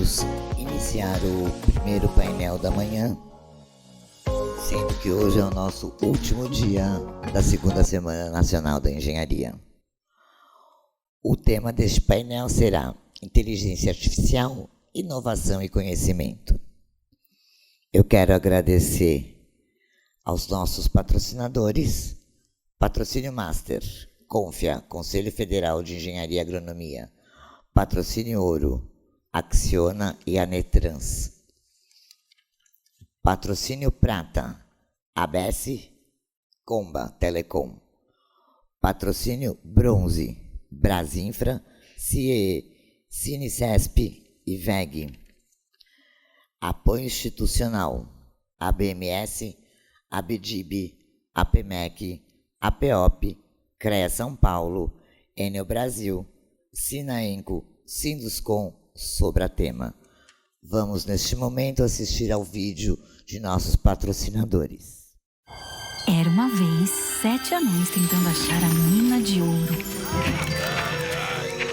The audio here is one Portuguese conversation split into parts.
vamos iniciar o primeiro painel da manhã, sendo que hoje é o nosso último dia da segunda Semana Nacional da Engenharia. O tema deste painel será Inteligência Artificial, Inovação e Conhecimento. Eu quero agradecer aos nossos patrocinadores, Patrocínio Master, Confia, Conselho Federal de Engenharia e Agronomia, Patrocínio Ouro, Acciona e Anetrans. Patrocínio Prata, ABS, Comba, Telecom. Patrocínio Bronze, Brasinfra, CIE, Cinicesp e VEG. Apoio institucional, ABMS, ABDIB, APMEC, APOP, CREA São Paulo, Enel Brasil, Sinaenco, Sinduscom, Sobratema. Vamos, neste momento, assistir ao vídeo de nossos patrocinadores. Era uma vez 7 anões tentando achar a mina de ouro.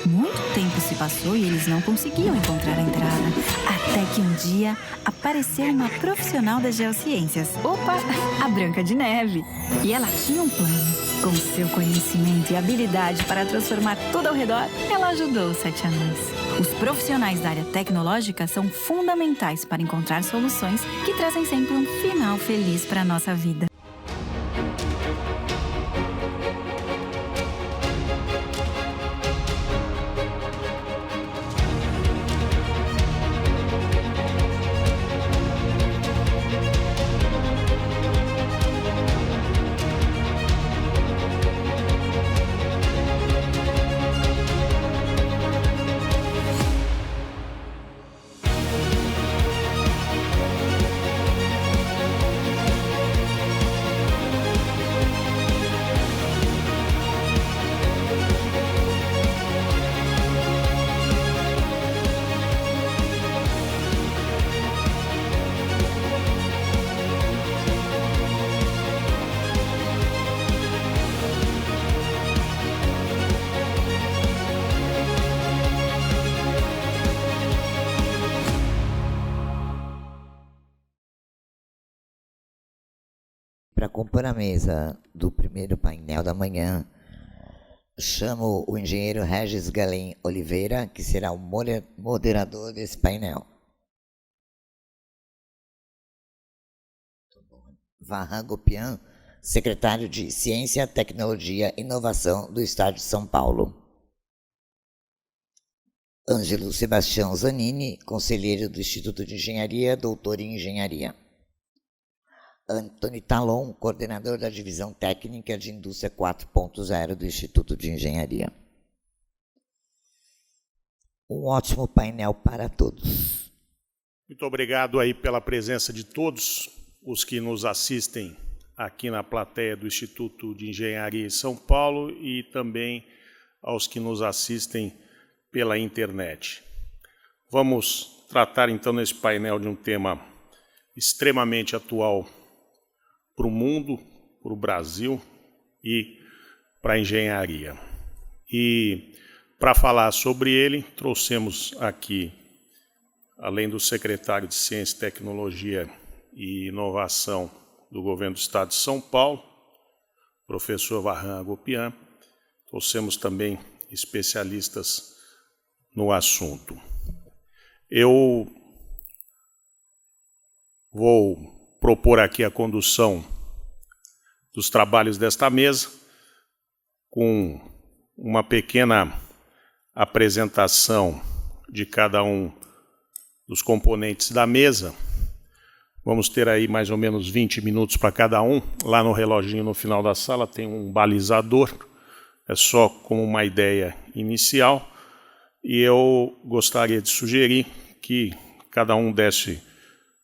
Muito tempo se passou e eles não conseguiam encontrar a entrada. Até que um dia apareceu uma profissional das geociências. Opa, a Branca de Neve. E ela tinha um plano. Com seu conhecimento e habilidade para transformar tudo ao redor, ela ajudou os 7 anões. Os profissionais da área tecnológica são fundamentais para encontrar soluções que trazem sempre um final feliz para a nossa vida. Para compor a mesa do primeiro painel da manhã, chamo o engenheiro Regis Galim Oliveira, que será o moderador desse painel. Varran Gopian, secretário de Ciência, Tecnologia e Inovação do Estado de São Paulo. Ângelo Sebastião Zanini, conselheiro do Instituto de Engenharia, doutor em Engenharia. Antônio Talon, coordenador da Divisão Técnica de Indústria 4.0 do Instituto de Engenharia. Um ótimo painel para todos. Muito obrigado aí pela presença de todos os que nos assistem aqui na plateia do Instituto de Engenharia em São Paulo e também aos que nos assistem pela internet. Vamos tratar então nesse painel de um tema extremamente atual para o mundo, para o Brasil e para a engenharia. E para falar sobre ele, trouxemos aqui, além do secretário de Ciência, Tecnologia e Inovação do Governo do Estado de São Paulo, professor Varran Gopian, trouxemos também especialistas no assunto. Eu vou propor aqui a condução dos trabalhos desta mesa, com uma pequena apresentação de cada um dos componentes da mesa. Vamos ter aí mais ou menos 20 minutos para cada um. Lá no reloginho no final da sala tem um balizador, é só como uma ideia inicial. E eu gostaria de sugerir que cada um desse,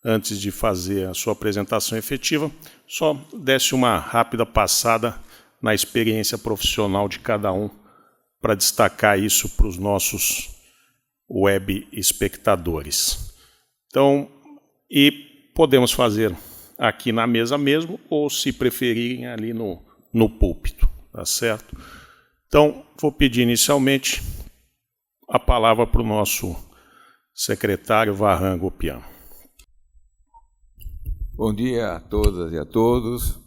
antes de fazer a sua apresentação efetiva, só desse uma rápida passada na experiência profissional de cada um, para destacar isso para os nossos web espectadores. Então, e podemos fazer aqui na mesa mesmo, ou se preferirem ali no púlpito, tá certo? Então, vou pedir inicialmente a palavra para o nosso Secretário Varran Gopian. Bom dia a todas e a todos.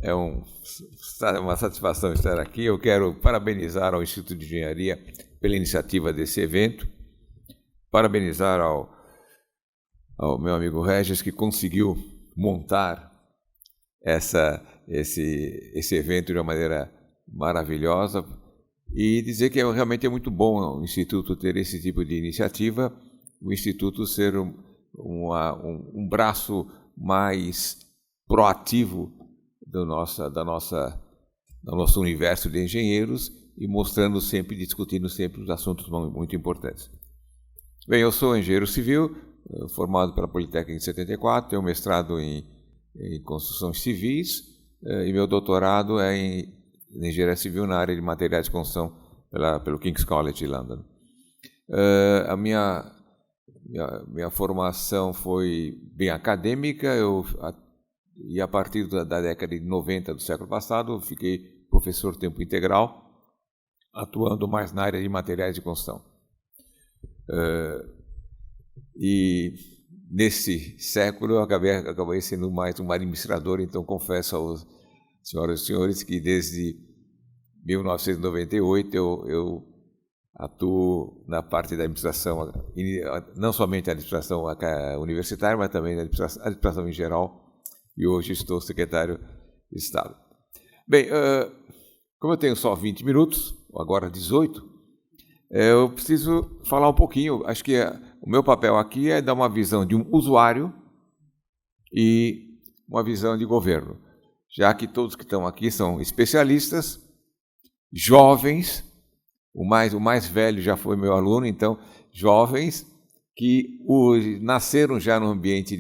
É uma satisfação estar aqui. Eu quero parabenizar ao Instituto de Engenharia pela iniciativa desse evento, parabenizar ao meu amigo Regis, que conseguiu montar esse evento de uma maneira maravilhosa, e dizer que realmente é muito bom o Instituto ter esse tipo de iniciativa, o Instituto ser um braço mais proativo do nosso universo de engenheiros e mostrando sempre, discutindo sempre os assuntos muito importantes. Bem, eu sou engenheiro civil, formado pela Politécnica em 74, tenho mestrado em construções civis e meu doutorado é em engenharia civil na área de materiais de construção pelo King's College de London. A minha formação foi bem acadêmica, e a partir da década de 90 do século passado, fiquei professor tempo integral, atuando mais na área de materiais de construção. E nesse século eu acabei sendo mais um administrador, então confesso aos senhoras e senhores que desde 1998 eu atuo na parte da administração, não somente a administração universitária, mas também a administração em geral, e hoje estou secretário de Estado. Bem, como eu tenho só 20 minutos, agora 18, eu preciso falar um pouquinho. Acho que o meu papel aqui é dar uma visão de um usuário e uma visão de governo, já que todos que estão aqui são especialistas, jovens, o mais velho já foi meu aluno, então jovens que nasceram já no ambiente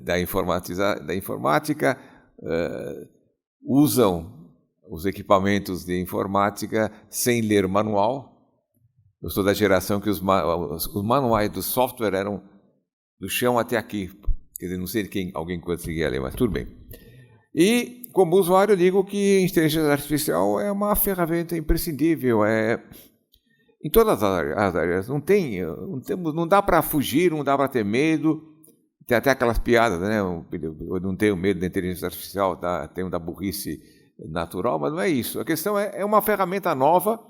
da informática, usam os equipamentos de informática sem ler manual. Eu sou da geração que os manuais do software eram do chão até aqui. Quer dizer, não sei de alguém conseguia ler, mas tudo bem. E, como usuário, eu digo que a inteligência artificial é uma ferramenta imprescindível. Em todas as áreas. Não dá para fugir, não dá para ter medo. Tem até aquelas piadas, né? Eu não tenho medo da inteligência artificial, tenho da burrice natural, mas não é isso. A questão é uma ferramenta nova,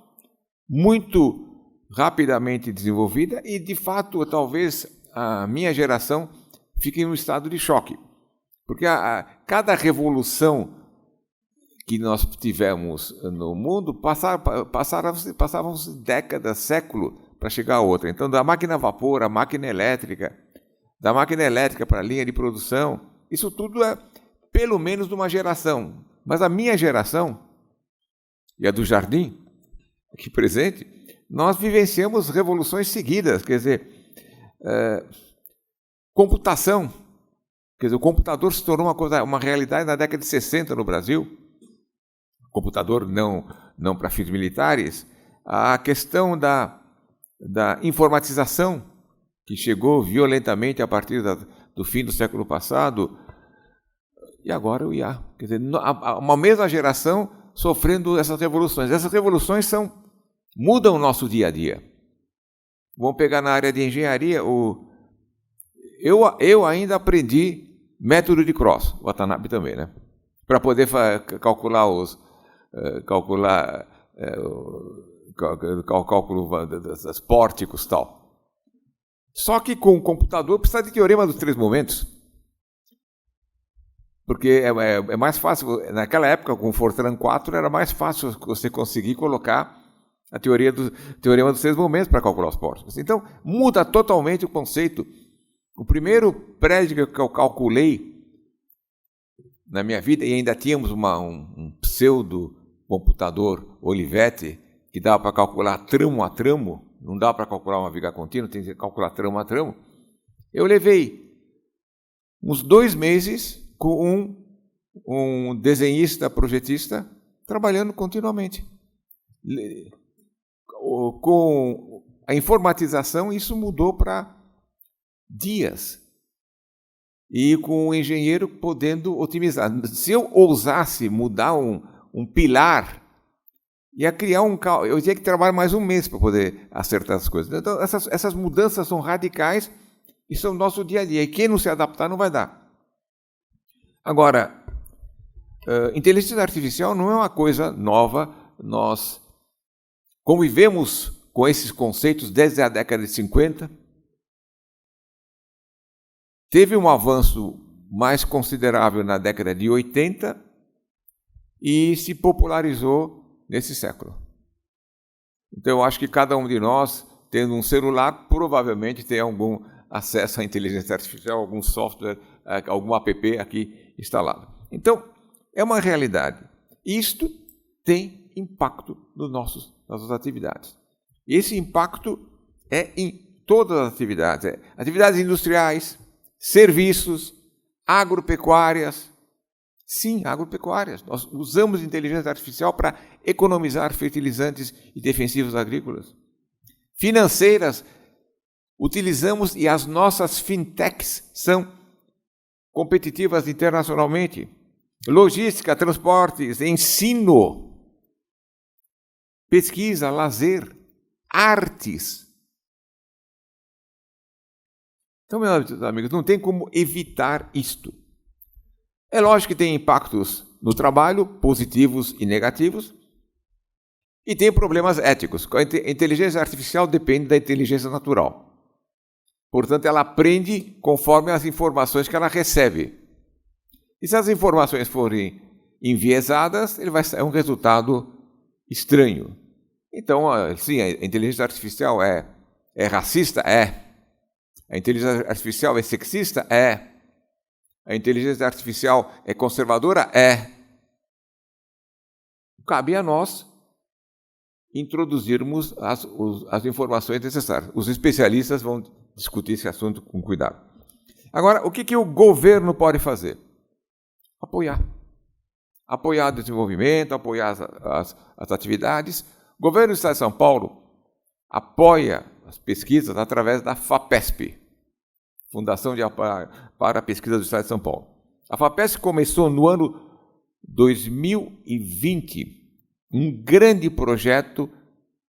muito rapidamente desenvolvida e, de fato, talvez a minha geração fique em um estado de choque. Porque cada revolução que nós tivemos no mundo passavam décadas, século para chegar a outra. Então, da máquina a vapor, a máquina elétrica, da máquina elétrica para a linha de produção, isso tudo é pelo menos de uma geração. Mas a minha geração, e a do Jardim, aqui presente, nós vivenciamos revoluções seguidas, quer dizer, computação. Quer dizer, o computador se tornou uma realidade na década de 60 no Brasil. Computador não para fins militares. A questão da informatização, que chegou violentamente a partir do fim do século passado, e agora o IA. Quer dizer, uma mesma geração sofrendo essas revoluções. Essas revoluções mudam o nosso dia a dia. Vamos pegar na área de engenharia, eu ainda aprendi método de Cross, o Watanabe também, né? Para poder calcular cálculo dos pórticos e tal. Só que com o computador precisa de teorema dos três momentos. Porque é mais fácil, naquela época com o Fortran 4 era mais fácil você conseguir colocar a teorema dos três momentos para calcular os pórticos. Então muda totalmente o conceito. O primeiro prédio que eu calculei na minha vida, e ainda tínhamos um pseudo computador Olivetti que dava para calcular tramo a tramo, não dá para calcular uma viga contínua, tem que calcular tramo a tramo. Eu levei uns 2 meses com um desenhista, projetista, trabalhando continuamente. Com a informatização, isso mudou para dias. E com o engenheiro podendo otimizar. Se eu ousasse mudar um pilar ia criar eu tinha que trabalhar mais um mês para poder acertar as coisas. Então, essas mudanças são radicais e são o nosso dia a dia. E quem não se adaptar não vai dar. Agora, inteligência artificial não é uma coisa nova. Nós convivemos com esses conceitos desde a década de 50. Teve um avanço mais considerável na década de 80 e se popularizou nesse século. Então, eu acho que cada um de nós, tendo um celular, provavelmente tem algum acesso à inteligência artificial, algum software, algum app aqui instalado. Então, é uma realidade. Isto tem impacto nas nossas atividades. E esse impacto é em todas as atividades. Atividades industriais, serviços, agropecuárias. Sim, agropecuárias. Nós usamos inteligência artificial para economizar fertilizantes e defensivos agrícolas. Financeiras, utilizamos e as nossas fintechs são competitivas internacionalmente. Logística, transportes, ensino, pesquisa, lazer, artes. Então, meus amigos, não tem como evitar isto. É lógico que tem impactos no trabalho, positivos e negativos, e tem problemas éticos. A inteligência artificial depende da inteligência natural. Portanto, ela aprende conforme as informações que ela recebe. E se as informações forem enviesadas, ele vai sair um resultado estranho. Então, sim, a inteligência artificial é racista? É. A inteligência artificial é sexista? É. A inteligência artificial é conservadora? É. Cabe a nós introduzirmos as informações necessárias. Os especialistas vão discutir esse assunto com cuidado. Agora, o que o governo pode fazer? Apoiar. Apoiar o desenvolvimento, apoiar as atividades. O governo do Estado de São Paulo apoia as pesquisas através da FAPESP, Fundação para a Pesquisa do Estado de São Paulo. A FAPESP começou no ano 2020 um grande projeto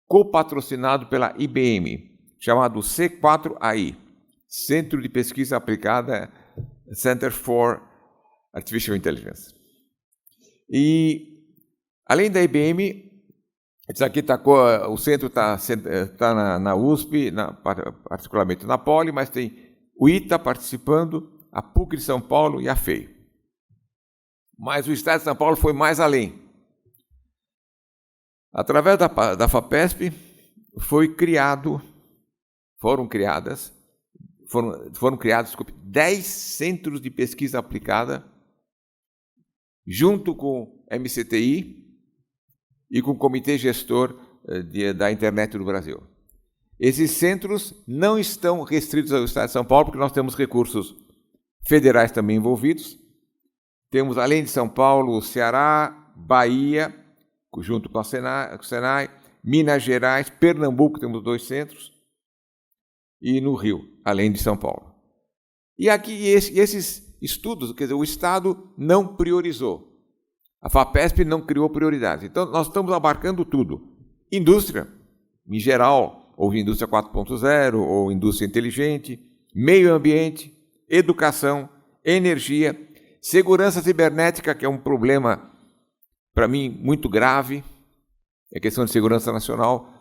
copatrocinado pela IBM, chamado C4AI, Centro de Pesquisa Aplicada, Center for Artificial Intelligence. E, além da IBM, isso aqui o centro está na USP, particularmente na Poli, mas tem o ITA participando, a PUC de São Paulo e a FEI. Mas o Estado de São Paulo foi mais além. Através da FAPESP foram criados 10 centros de pesquisa aplicada, junto com MCTI e com o Comitê Gestor da Internet do Brasil. Esses centros não estão restritos ao Estado de São Paulo, porque nós temos recursos federais também envolvidos. Temos, além de São Paulo, Ceará, Bahia, junto com o Senai, Minas Gerais, Pernambuco, temos 2 centros, e no Rio, além de São Paulo. E aqui, esses estudos, quer dizer, o Estado não priorizou. A FAPESP não criou prioridades. Então, nós estamos abarcando tudo. Indústria, em geral, ou indústria 4.0, ou indústria inteligente, meio ambiente, educação, energia, segurança cibernética, que é um problema, para mim, muito grave. É questão de segurança nacional.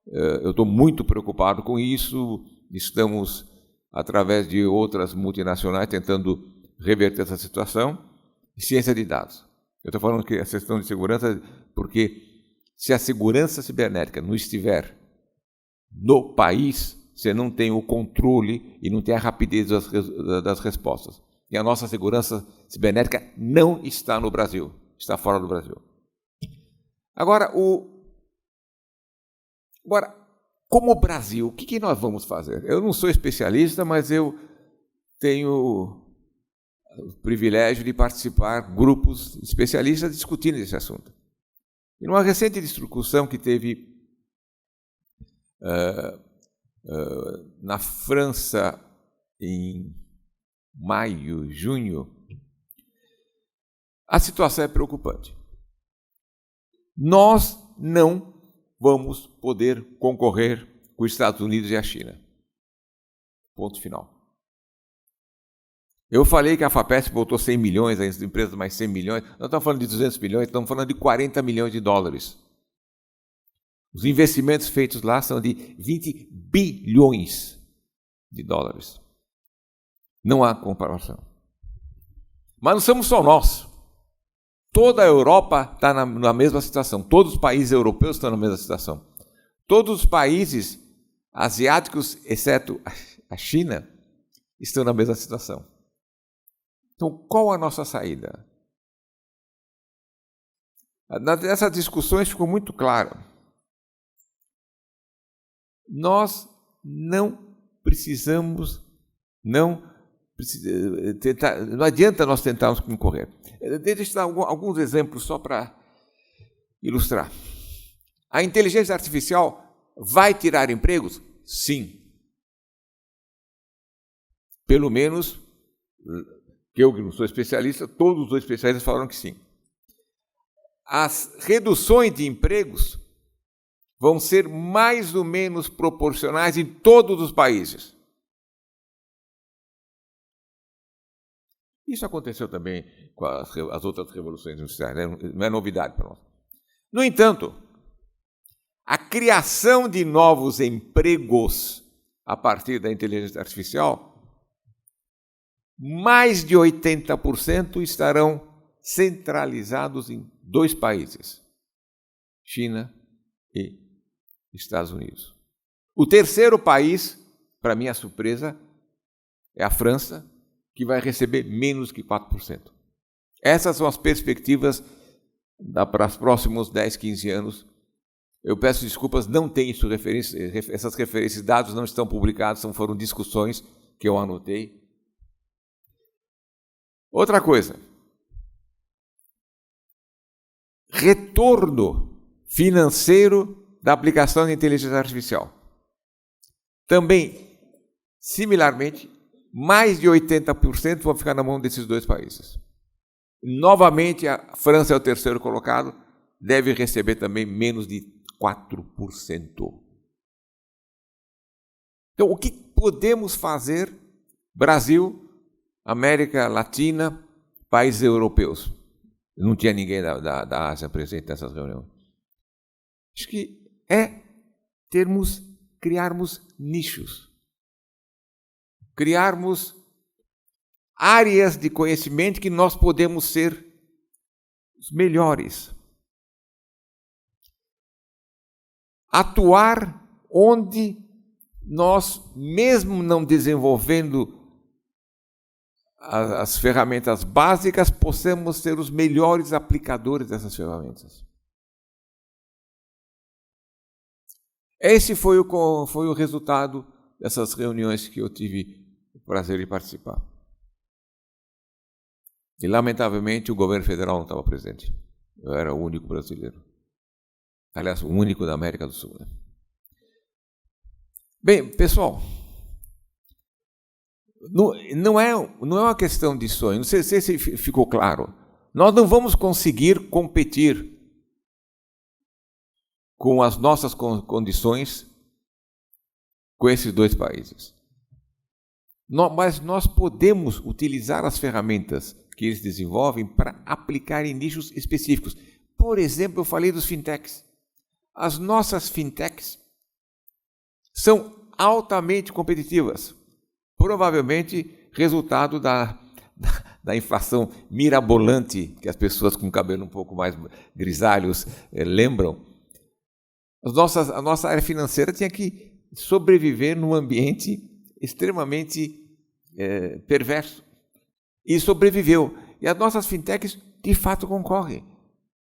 Eu estou muito preocupado com isso. Estamos, através de outras multinacionais, tentando reverter essa situação. Ciência de dados. Eu estou falando que a questão de segurança, porque se a segurança cibernética não estiver no país, você não tem o controle e não tem a rapidez das respostas. E a nossa segurança cibernética não está no Brasil, está fora do Brasil. Agora, como Brasil, o que nós vamos fazer? Eu não sou especialista, mas eu tenho o privilégio de participar de grupos especialistas discutindo esse assunto. E numa recente discussão que teve na França em maio, junho, a situação é preocupante. Nós não vamos poder concorrer com os Estados Unidos e a China. Ponto final. Eu falei que a FAPESP botou 100 milhões, as empresas mais 100 milhões. Nós estamos falando de 200 milhões, estamos falando de 40 milhões de dólares. Os investimentos feitos lá são de 20 bilhões de dólares. Não há comparação. Mas não somos só nós. Toda a Europa está na mesma situação. Todos os países europeus estão na mesma situação. Todos os países asiáticos, exceto a China, estão na mesma situação. Então, qual a nossa saída? Nessas discussões ficou muito claro. Nós não adianta nós tentarmos concorrer. Deixa eu dar alguns exemplos só para ilustrar. A inteligência artificial vai tirar empregos? Sim. Pelo menos, eu que não sou especialista, todos os especialistas falaram que sim. As reduções de empregos vão ser mais ou menos proporcionais em todos os países. Isso aconteceu também com as outras revoluções industriais, né? Não é novidade para nós. No entanto, a criação de novos empregos a partir da inteligência artificial, mais de 80% estarão centralizados em 2 países, China e Estados Unidos. O terceiro país, para minha surpresa, é a França, que vai receber menos que 4%. Essas são as perspectivas para os próximos 10, 15 anos. Eu peço desculpas, não tem isso essas referências, dados não estão publicados, foram discussões que eu anotei. Outra coisa, retorno financeiro da aplicação da inteligência artificial. Também, similarmente, mais de 80% vão ficar na mão desses 2 países. Novamente, a França é o terceiro colocado, deve receber também menos de 4%. Então, o que podemos fazer, Brasil, América Latina, países europeus? Não tinha ninguém da Ásia presente nessas reuniões. Acho que é criarmos nichos. Criarmos áreas de conhecimento que nós podemos ser os melhores. Atuar onde nós, mesmo não desenvolvendo as ferramentas básicas, possamos ser os melhores aplicadores dessas ferramentas. Esse foi o resultado dessas reuniões que eu tive o prazer de participar. E, lamentavelmente, o governo federal não estava presente. Eu era o único brasileiro. Aliás, o único da América do Sul. Né? Bem, pessoal, não é uma questão de sonho. Não sei se ficou claro. Nós não vamos conseguir competir com as nossas condições com esses 2 países. Mas nós podemos utilizar as ferramentas que eles desenvolvem para aplicar em nichos específicos. Por exemplo, eu falei dos fintechs. As nossas fintechs são altamente competitivas. Provavelmente resultado da inflação mirabolante que as pessoas com cabelo um pouco mais grisalhos lembram. A nossa área financeira tinha que sobreviver num ambiente extremamente perverso. E sobreviveu. E as nossas fintechs, de fato, concorrem.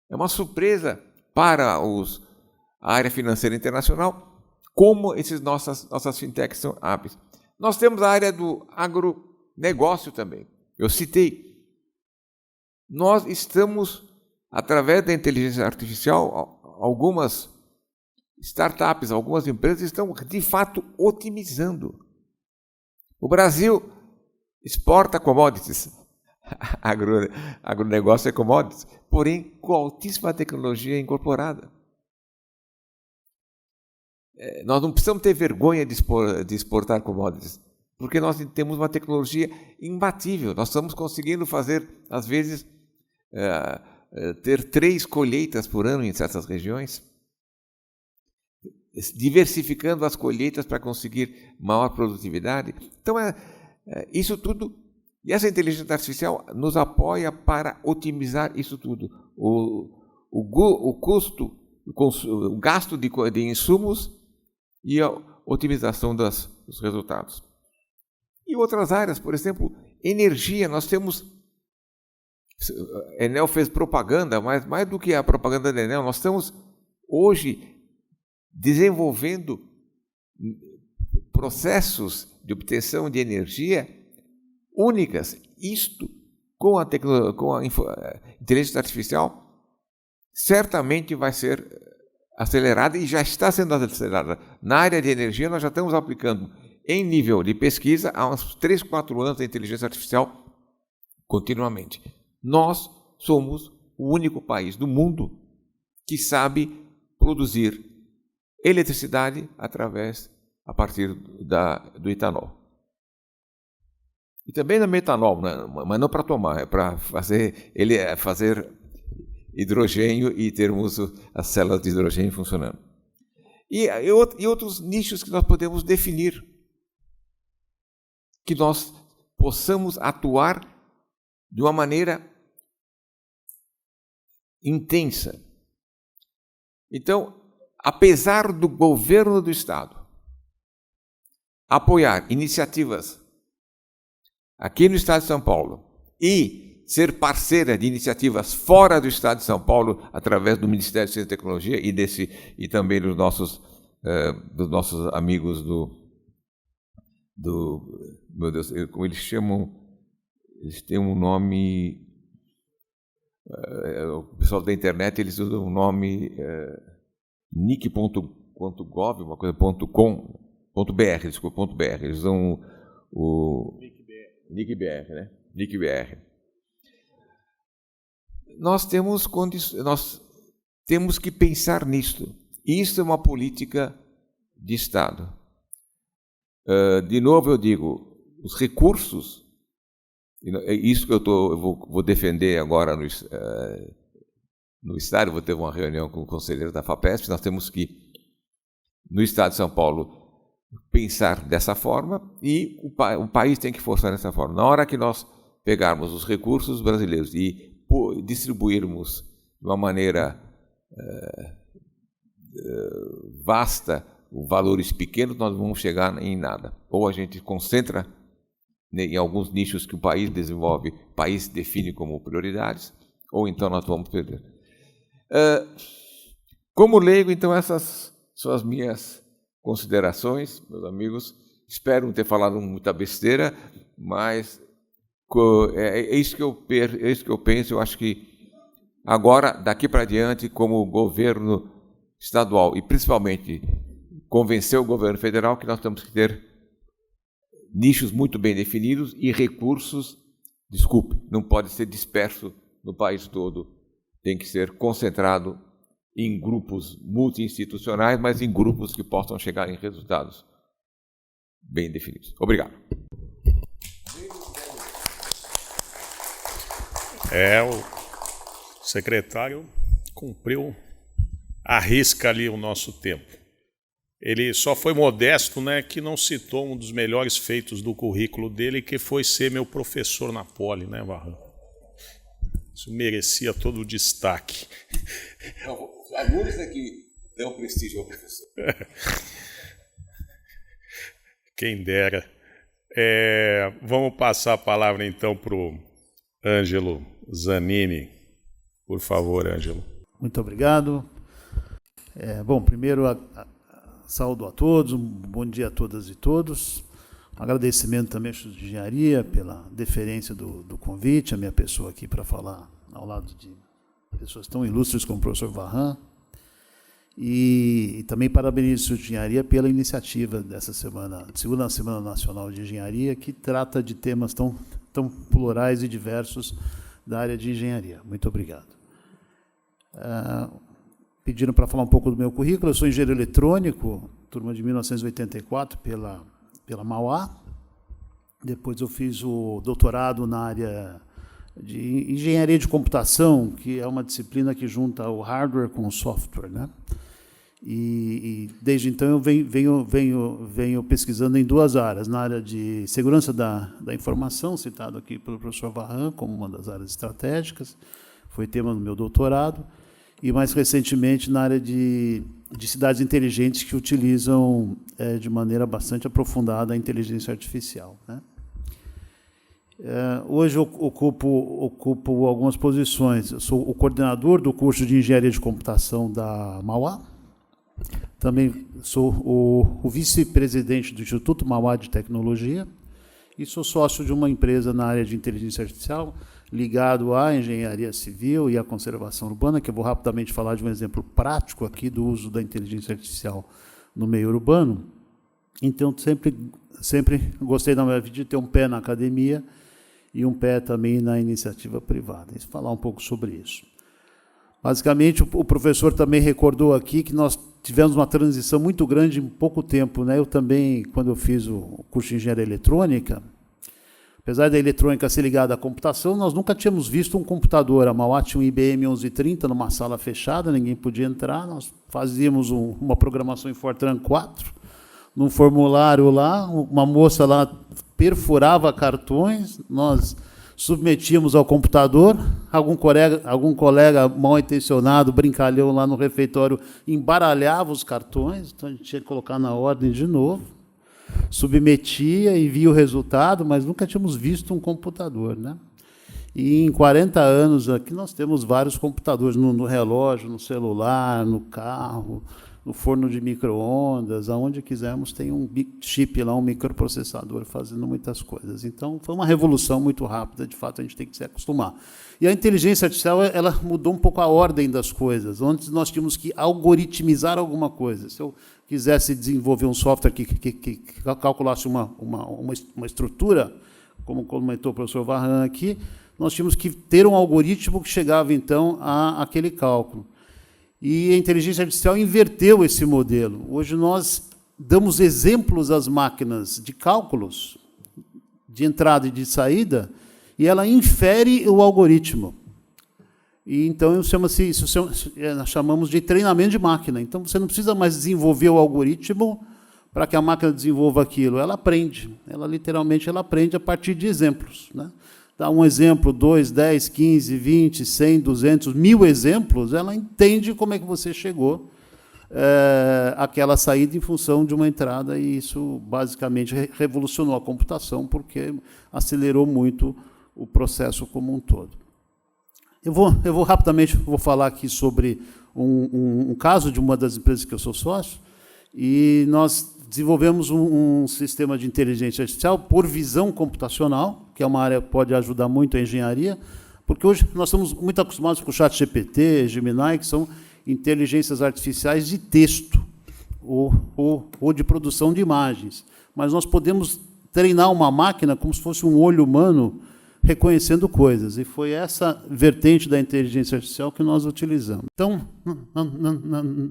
É uma surpresa para a área financeira internacional como nossas fintechs são hábeis. Nós temos a área do agronegócio também. Eu citei. Nós estamos, através da inteligência artificial, algumas startups, algumas empresas estão, de fato, otimizando. O Brasil exporta commodities. Agronegócio é commodities, porém com altíssima tecnologia incorporada. Nós não precisamos ter vergonha de exportar commodities, porque nós temos uma tecnologia imbatível. Nós estamos conseguindo fazer, às vezes, ter 3 colheitas por ano em certas regiões, diversificando as colheitas para conseguir maior produtividade. Então, isso tudo, e essa inteligência artificial nos apoia para otimizar isso tudo. O custo, o gasto de insumos e a otimização dos resultados. E outras áreas, por exemplo, energia. Nós temos... A Enel fez propaganda, mas mais do que a propaganda da Enel, nós estamos hoje desenvolvendo processos de obtenção de energia únicas. Isto, com a inteligência artificial, certamente vai ser acelerada e já está sendo acelerada. Na área de energia, nós já estamos aplicando, em nível de pesquisa, há uns 3, 4 anos a inteligência artificial continuamente. Nós somos o único país do mundo que sabe produzir eletricidade a partir do etanol. E também no metanol, mas não para tomar, é para fazer hidrogênio e termos as células de hidrogênio funcionando. E outros nichos que nós podemos definir, que nós possamos atuar de uma maneira intensa. Então, apesar do governo do Estado apoiar iniciativas aqui no Estado de São Paulo e ser parceira de iniciativas fora do Estado de São Paulo, através do Ministério de Ciência e Tecnologia e também dos nossos amigos meu Deus, como eles chamam, eles têm um nome, o pessoal da internet, eles usam um nome nic.gov, uma coisa, .com.br, desculpa, .br, eles usam o NICBR, né? NICBR. Nós temos que pensar nisto. Isso é uma política de Estado. De novo eu digo, os recursos, é isso que eu vou defender agora no Estado, vou ter uma reunião com o conselheiro da FAPESP, nós temos que, no Estado de São Paulo, pensar dessa forma e o país tem que forçar dessa forma. Na hora que nós pegarmos os recursos brasileiros e distribuirmos de uma maneira vasta, valores pequenos, nós não vamos chegar em nada. Ou a gente concentra em alguns nichos que o país desenvolve, o país define como prioridades, ou então nós vamos perder. Como leigo, então, essas são as minhas considerações, meus amigos. Espero não ter falado muita besteira, mas é isso que eu penso. Eu acho que agora, daqui para diante, como governo estadual e principalmente convencer o governo federal que nós temos que ter nichos muito bem definidos e recursos, não pode ser disperso no país todo, tem que ser concentrado em grupos multi-institucionais, mas em grupos que possam chegar em resultados bem definidos. Obrigado. O secretário cumpriu à risca ali o nosso tempo. Ele só foi modesto, né, que não citou um dos melhores feitos do currículo dele, que foi ser meu professor na Poli, né, Varran? Isso merecia todo o destaque. Alunos que dão prestígio ao professor. Quem dera. Vamos passar a palavra, então, para o Ângelo Zanini. Por favor, Ângelo. Muito obrigado. Bom, primeiro, saúdo a todos, um bom dia a todas e todos. Agradecimento também ao Instituto de Engenharia pela deferência do convite, a minha pessoa aqui para falar ao lado de pessoas tão ilustres como o professor Varran. E também parabenizo o Instituto de Engenharia pela iniciativa dessa semana, segunda Semana Nacional de Engenharia, que trata de temas tão plurais e diversos da área de engenharia. Muito obrigado. Pediram para falar um pouco do meu currículo. Eu sou engenheiro eletrônico, turma de 1984 pela Mauá. Depois eu fiz o doutorado na área de engenharia de computação, que é uma disciplina que junta o hardware com o software, né? E desde então eu venho pesquisando em duas áreas, na área de segurança da informação, citado aqui pelo professor Varran como uma das áreas estratégicas, foi tema do meu doutorado, e mais recentemente na área de cidades inteligentes que utilizam de maneira bastante aprofundada a inteligência artificial, né? Hoje eu ocupo algumas posições. Eu sou o coordenador do curso de engenharia de computação da Mauá. Também sou o vice-presidente do Instituto Mauá de Tecnologia e sou sócio de uma empresa na área de inteligência artificial ligado à engenharia civil e à conservação urbana, que eu vou rapidamente falar de um exemplo prático aqui do uso da inteligência artificial no meio urbano. Então, sempre gostei da minha vida de ter um pé na academia e um pé também na iniciativa privada. E falar um pouco sobre isso. Basicamente, o professor também recordou aqui que nós tivemos uma transição muito grande em pouco tempo, né? Eu também, quando eu fiz o curso de engenharia eletrônica, apesar da eletrônica ser ligada à computação, nós nunca tínhamos visto um computador. A Mauá tinha um IBM 1130 numa sala fechada, ninguém podia entrar, nós fazíamos uma programação em Fortran 4, num formulário lá, uma moça lá perfurava cartões, nós submetíamos ao computador, algum colega mal intencionado, brincalhão lá no refeitório, embaralhava os cartões, então a gente tinha que colocar na ordem de novo, submetia e via o resultado, mas nunca tínhamos visto um computador, né? E em 40 anos aqui nós temos vários computadores no relógio, no celular, no carro, no forno de micro-ondas, aonde quisermos tem um chip lá, um microprocessador fazendo muitas coisas. Então, foi uma revolução muito rápida, de fato, a gente tem que se acostumar. E a inteligência artificial, ela mudou um pouco a ordem das coisas. Antes nós tínhamos que algoritmizar alguma coisa. Se eu quisesse desenvolver um software que calculasse uma estrutura, como comentou o professor Varran aqui, nós tínhamos que ter um algoritmo que chegava, então, àquele cálculo. E a inteligência artificial inverteu esse modelo. Hoje nós damos exemplos às máquinas de cálculos, de entrada e de saída, e ela infere o algoritmo. E então nós chamamos de treinamento de máquina. Então você não precisa mais desenvolver o algoritmo para que a máquina desenvolva aquilo. Ela aprende. Ela literalmente aprende a partir de exemplos, né? Dá um exemplo, 2, 10, 15, 20, 100, 200, 1000 exemplos, ela entende como é que você chegou àquela saída em função de uma entrada, e isso basicamente revolucionou a computação, porque acelerou muito o processo como um todo. Eu vou rapidamente falar aqui sobre um caso de uma das empresas que eu sou sócio, e nós desenvolvemos um sistema de inteligência artificial por visão computacional, que é uma área que pode ajudar muito a engenharia, porque hoje nós estamos muito acostumados com o ChatGPT, Gemini, que são inteligências artificiais de texto ou de produção de imagens. Mas nós podemos treinar uma máquina como se fosse um olho humano reconhecendo coisas. E foi essa vertente da inteligência artificial que nós utilizamos. Então,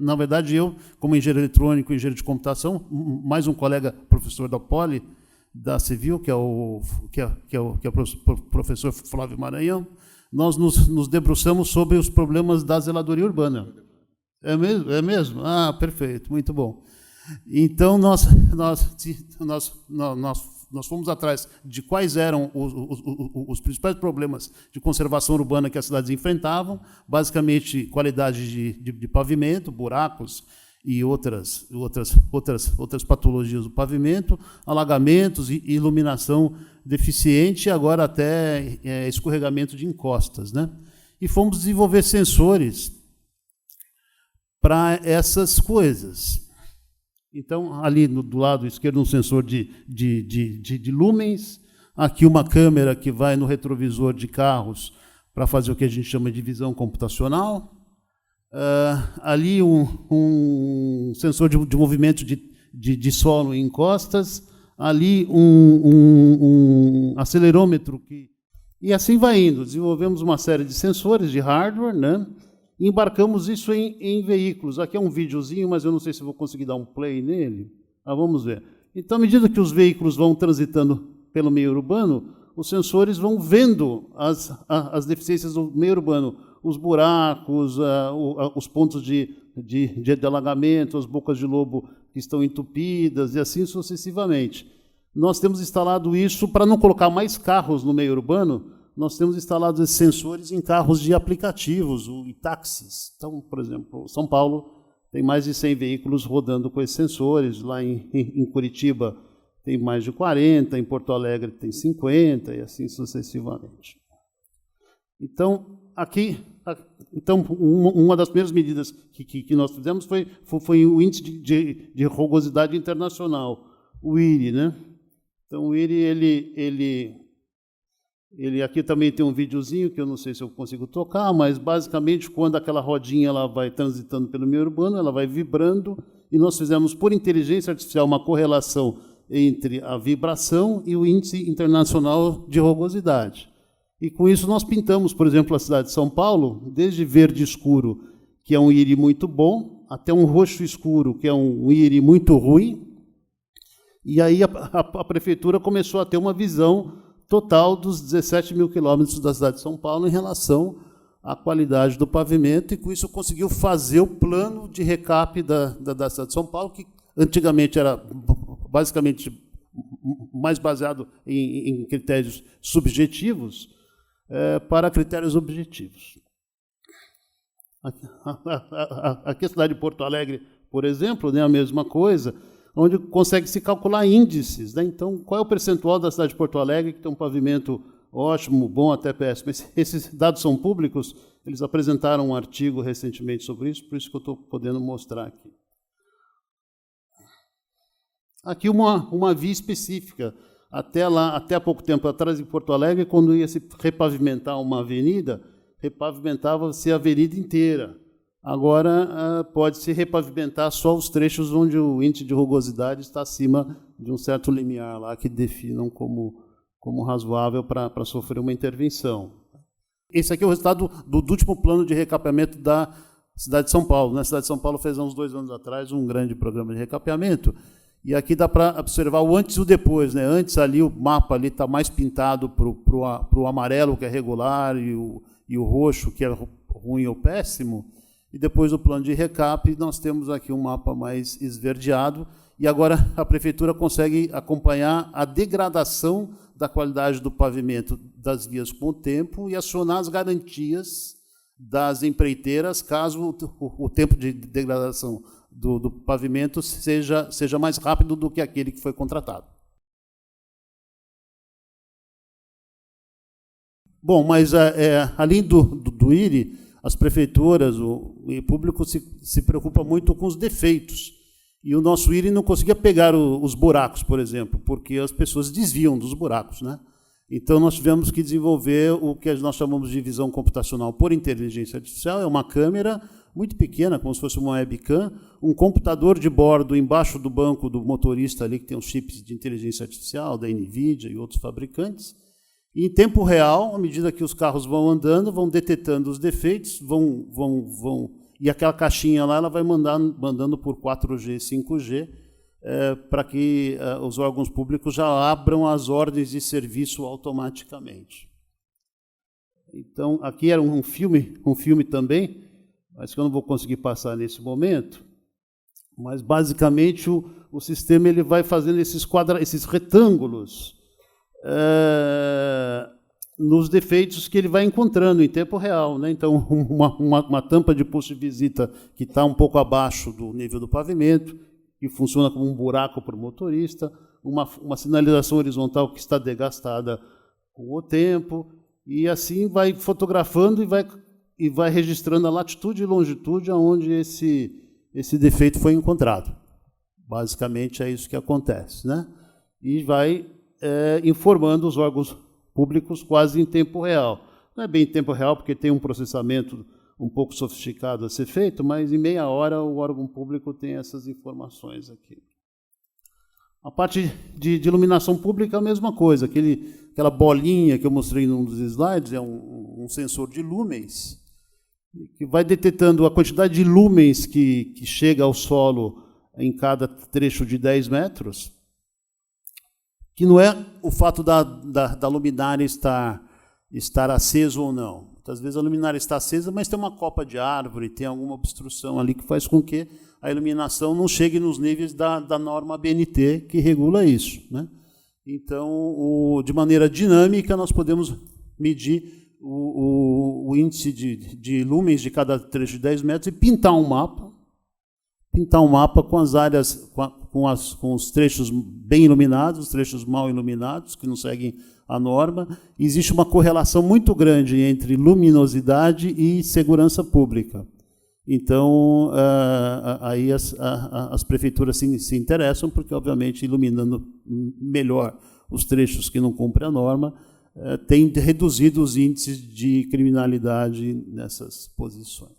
na verdade, eu, como engenheiro eletrônico e engenheiro de computação, mais um colega professor da Poli, da Civil, que é o professor Flávio Maranhão, nós nos debruçamos sobre os problemas da zeladoria urbana. É mesmo? É mesmo? Ah, perfeito, muito bom. Então, nós fomos atrás de quais eram os principais problemas de conservação urbana que as cidades enfrentavam, basicamente qualidade de pavimento, buracos e outras patologias do pavimento, alagamentos e iluminação deficiente, e agora até escorregamento de encostas, né? E fomos desenvolver sensores para essas coisas. Então, ali do lado esquerdo, um sensor de lumens, aqui uma câmera que vai no retrovisor de carros para fazer o que a gente chama de visão computacional, ali um sensor de movimento de solo em encostas, ali um acelerômetro, e assim vai indo. Desenvolvemos uma série de sensores de hardware, né? e embarcamos isso em veículos. Aqui é um videozinho, mas eu não sei se vou conseguir dar um play nele. Vamos ver. Então, à medida que os veículos vão transitando pelo meio urbano, os sensores vão vendo as deficiências do meio urbano, os buracos, os pontos de alagamento, as bocas de lobo que estão entupidas, e assim sucessivamente. Nós temos instalado isso para não colocar mais carros no meio urbano. Nós temos instalado esses sensores em carros de aplicativos e táxis. Então, por exemplo, São Paulo tem mais de 100 veículos rodando com esses sensores. Lá em Curitiba tem mais de 40, em Porto Alegre tem 50, e assim sucessivamente. Então, uma das primeiras medidas que nós fizemos foi o índice de rugosidade internacional, o IRI, né? Então, o IRI, ele aqui também tem um videozinho que eu não sei se eu consigo tocar, mas basicamente quando aquela rodinha ela vai transitando pelo meio urbano, ela vai vibrando, e nós fizemos por inteligência artificial uma correlação entre a vibração e o índice internacional de rugosidade. E com isso nós pintamos, por exemplo, a cidade de São Paulo, desde verde escuro, que é um IRI muito bom, até um roxo escuro, que é um IRI muito ruim. E aí a prefeitura começou a ter uma visão total dos 17 mil quilômetros da cidade de São Paulo em relação à qualidade do pavimento, e com isso conseguiu fazer o plano de recap da cidade de São Paulo, que antigamente era basicamente mais baseado em critérios subjetivos, para critérios objetivos. Aqui a cidade de Porto Alegre, por exemplo, né, a mesma coisa, onde consegue se calcular índices, né? Então, qual é o percentual da cidade de Porto Alegre que tem um pavimento ótimo, bom, até péssimo? Esses dados são públicos, eles apresentaram um artigo recentemente sobre isso, por isso que eu estou podendo mostrar aqui. Aqui uma via específica. Até há pouco tempo atrás, em Porto Alegre, quando ia se repavimentar uma avenida, repavimentava-se a avenida inteira. Agora, pode-se repavimentar só os trechos onde o índice de rugosidade está acima de um certo limiar lá que definam como razoável para sofrer uma intervenção. Esse aqui é o resultado do último plano de recapeamento da cidade de São Paulo. A cidade de São Paulo fez há uns 2 anos atrás um grande programa de recapeamento, e aqui dá para observar o antes e o depois, né? Antes ali o mapa ali está mais pintado para o amarelo, que é regular, e o roxo, que é ruim ou péssimo. E depois do plano de recap, nós temos aqui um mapa mais esverdeado, e agora a prefeitura consegue acompanhar a degradação da qualidade do pavimento das vias com o tempo e acionar as garantias das empreiteiras caso o tempo de degradação do pavimento seja mais rápido do que aquele que foi contratado. Bom, mas além do IRI, as prefeituras, o público se preocupa muito com os defeitos. E o nosso IRI não conseguia pegar os buracos, por exemplo, porque as pessoas desviam dos buracos, né? Então, nós tivemos que desenvolver o que nós chamamos de visão computacional por inteligência artificial. É uma câmera muito pequena, como se fosse uma webcam, um computador de bordo embaixo do banco do motorista ali, que tem os chips de inteligência artificial, da NVIDIA e outros fabricantes. E, em tempo real, à medida que os carros vão andando, vão detectando os defeitos, e aquela caixinha lá ela vai mandando por 4G, 5G, para que os órgãos públicos já abram as ordens de serviço automaticamente. Então, aqui era um filme também, mas que eu não vou conseguir passar nesse momento, mas, basicamente, o sistema ele vai fazendo esses retângulos nos defeitos que ele vai encontrando em tempo real, né? Então, uma tampa de posto de visita que está um pouco abaixo do nível do pavimento, que funciona como um buraco para o motorista, uma sinalização horizontal que está desgastada com o tempo, e assim vai fotografando e vai registrando a latitude e longitude aonde esse defeito foi encontrado. Basicamente é isso que acontece, né? E vai informando os órgãos públicos quase em tempo real. Não é bem em tempo real, porque tem um processamento um pouco sofisticado a ser feito, mas em meia hora o órgão público tem essas informações aqui. A parte de iluminação pública é a mesma coisa. Aquela bolinha que eu mostrei num dos slides é um sensor de lumens, que vai detectando a quantidade de lúmens que chega ao solo em cada trecho de 10 metros, que não é o fato da luminária estar acesa ou não. Muitas vezes a luminária está acesa, mas tem uma copa de árvore, tem alguma obstrução ali que faz com que a iluminação não chegue nos níveis da norma BNT, que regula isso, né? Então, de maneira dinâmica, nós podemos medir o índice de lúmens de cada trecho de 10 metros e pintar um mapa com as áreas, com os trechos bem iluminados, os trechos mal iluminados, que não seguem a norma. Existe uma correlação muito grande entre luminosidade e segurança pública. Então, aí as prefeituras se interessam, porque, obviamente, iluminando melhor os trechos que não cumprem a norma, tem reduzido os índices de criminalidade nessas posições.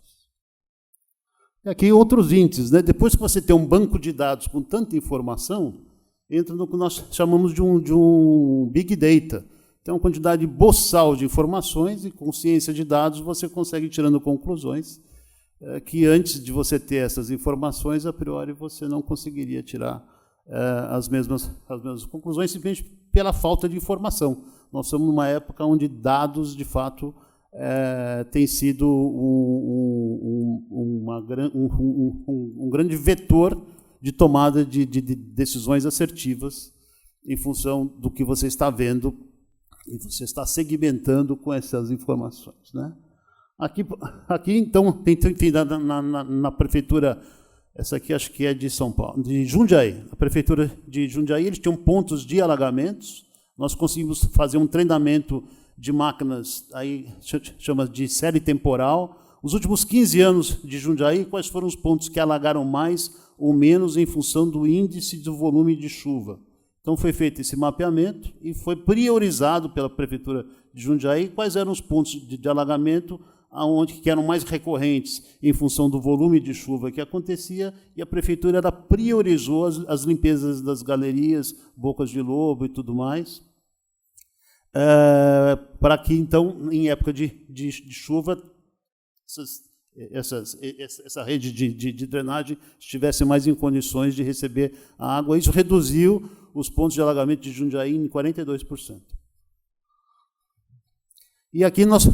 E aqui outros índices, né? Depois que você tem um banco de dados com tanta informação, entra no que nós chamamos de um Big Data. Tem uma quantidade boçal de informações e com ciência de dados você consegue ir tirando conclusões que antes de você ter essas informações, a priori, você não conseguiria tirar as mesmas conclusões, simplesmente pela falta de informação. Nós estamos numa época onde dados, de fato, tem sido um grande vetor de tomada de decisões assertivas em função do que você está vendo e você está segmentando com essas informações, né? Aqui então, tem, enfim, na prefeitura, essa aqui acho que é de São Paulo, de Jundiaí, a prefeitura de Jundiaí, eles tinham pontos de alagamentos. Nós conseguimos fazer um treinamento de máquinas, aí chama de série temporal. Os últimos 15 anos de Jundiaí, quais foram os pontos que alagaram mais ou menos em função do índice do volume de chuva? Então, foi feito esse mapeamento e foi priorizado pela prefeitura de Jundiaí quais eram os pontos de alagamento que eram mais recorrentes em função do volume de chuva que acontecia, e a prefeitura priorizou as limpezas das galerias, bocas de lobo e tudo mais, para que, então, em época de chuva, essa rede de drenagem estivesse mais em condições de receber a água. Isso reduziu os pontos de alagamento de Jundiaí em 42%. E aqui nós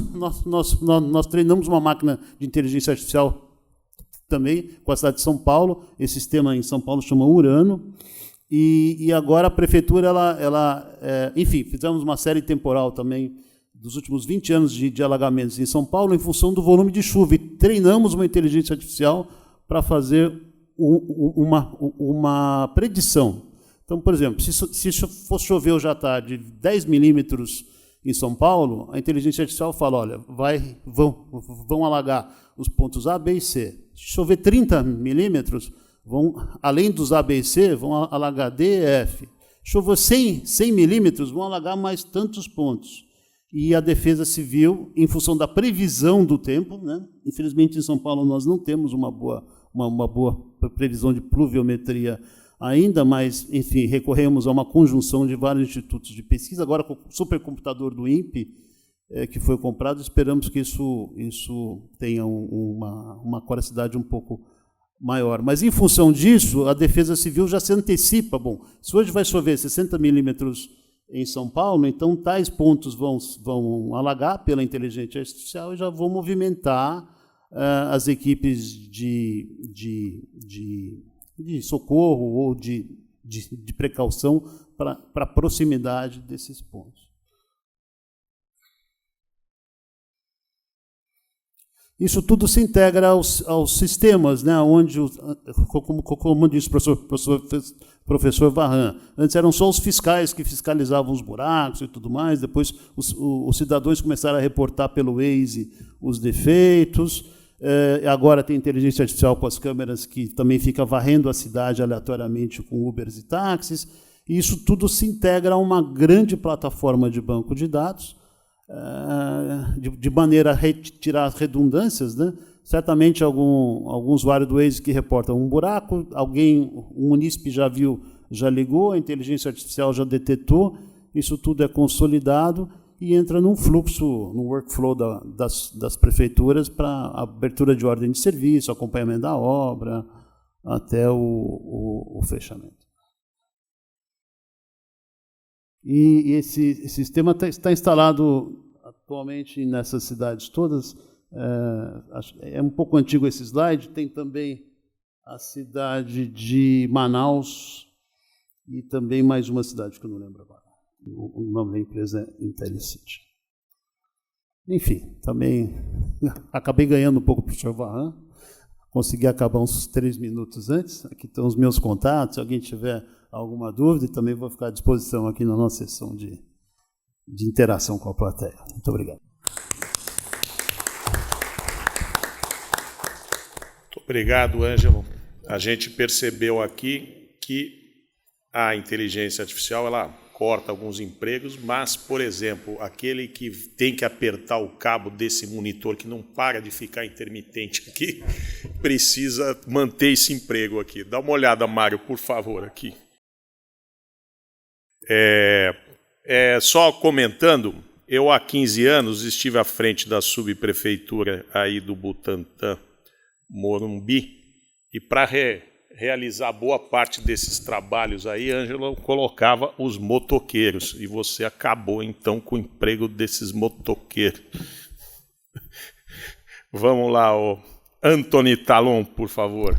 treinamos uma máquina de inteligência artificial também com a cidade de São Paulo. Esse sistema em São Paulo chama Urano. E agora a prefeitura, enfim, fizemos uma série temporal também dos últimos 20 anos de alagamentos em São Paulo em função do volume de chuva. E treinamos uma inteligência artificial para fazer uma predição. Então, por exemplo, se fosse chover hoje à tarde 10 milímetros em São Paulo, a inteligência artificial fala, olha, vão alagar os pontos A, B e C. Se chover 30 milímetros, além dos A, B e C, vão alagar D e F. Chover 100 milímetros, vão alagar mais tantos pontos. E a Defesa Civil, em função da previsão do tempo, né? Infelizmente, em São Paulo, nós não temos uma boa previsão de pluviometria ainda, mas, enfim, recorremos a uma conjunção de vários institutos de pesquisa. Agora, com o supercomputador do INPE, que foi comprado, esperamos que isso tenha uma acuracidade um pouco maior. Mas, em função disso, a Defesa Civil já se antecipa. Bom, se hoje vai chover 60 milímetros em São Paulo, então tais pontos vão alagar pela inteligência artificial e já vão movimentar as equipes de socorro ou de precaução para a proximidade desses pontos. Isso tudo se integra aos sistemas, né, onde, como disse o professor Varran, antes eram só os fiscais que fiscalizavam os buracos e tudo mais, depois os cidadãos começaram a reportar pelo Waze os defeitos. Agora tem inteligência artificial com as câmeras que também fica varrendo a cidade aleatoriamente com Ubers e táxis. E isso tudo se integra a uma grande plataforma de banco de dados, de maneira a retirar as redundâncias, né? Certamente algum usuário do Waze que reporta um buraco, um munícipe já viu, já ligou, a inteligência artificial já detectou, isso tudo é consolidado. e entra num fluxo, num workflow das prefeituras para abertura de ordem de serviço, acompanhamento da obra, até o fechamento. E esse sistema está instalado atualmente nessas cidades todas. É um pouco antigo esse slide. Tem também a cidade de Manaus e também mais uma cidade que eu não lembro agora. O nome da empresa é Intellicity. Enfim, também acabei ganhando um pouco para o Sr. Varran. Consegui acabar uns 3 minutos antes. Aqui estão os meus contatos. Se alguém tiver alguma dúvida, também vou ficar à disposição aqui na nossa sessão de interação com a plateia. Muito obrigado. Muito obrigado, Ângelo. A gente percebeu aqui que a inteligência artificial ela corta alguns empregos, mas, por exemplo, aquele que tem que apertar o cabo desse monitor que não para de ficar intermitente aqui, precisa manter esse emprego aqui. Dá uma olhada, Mário, por favor, aqui. Só comentando, eu há 15 anos estive à frente da subprefeitura aí do Butantã, Morumbi, e para realizar boa parte desses trabalhos aí, Ângelo colocava os motoqueiros, e você acabou então com o emprego desses motoqueiros. Vamos lá, Anthony Talon, por favor.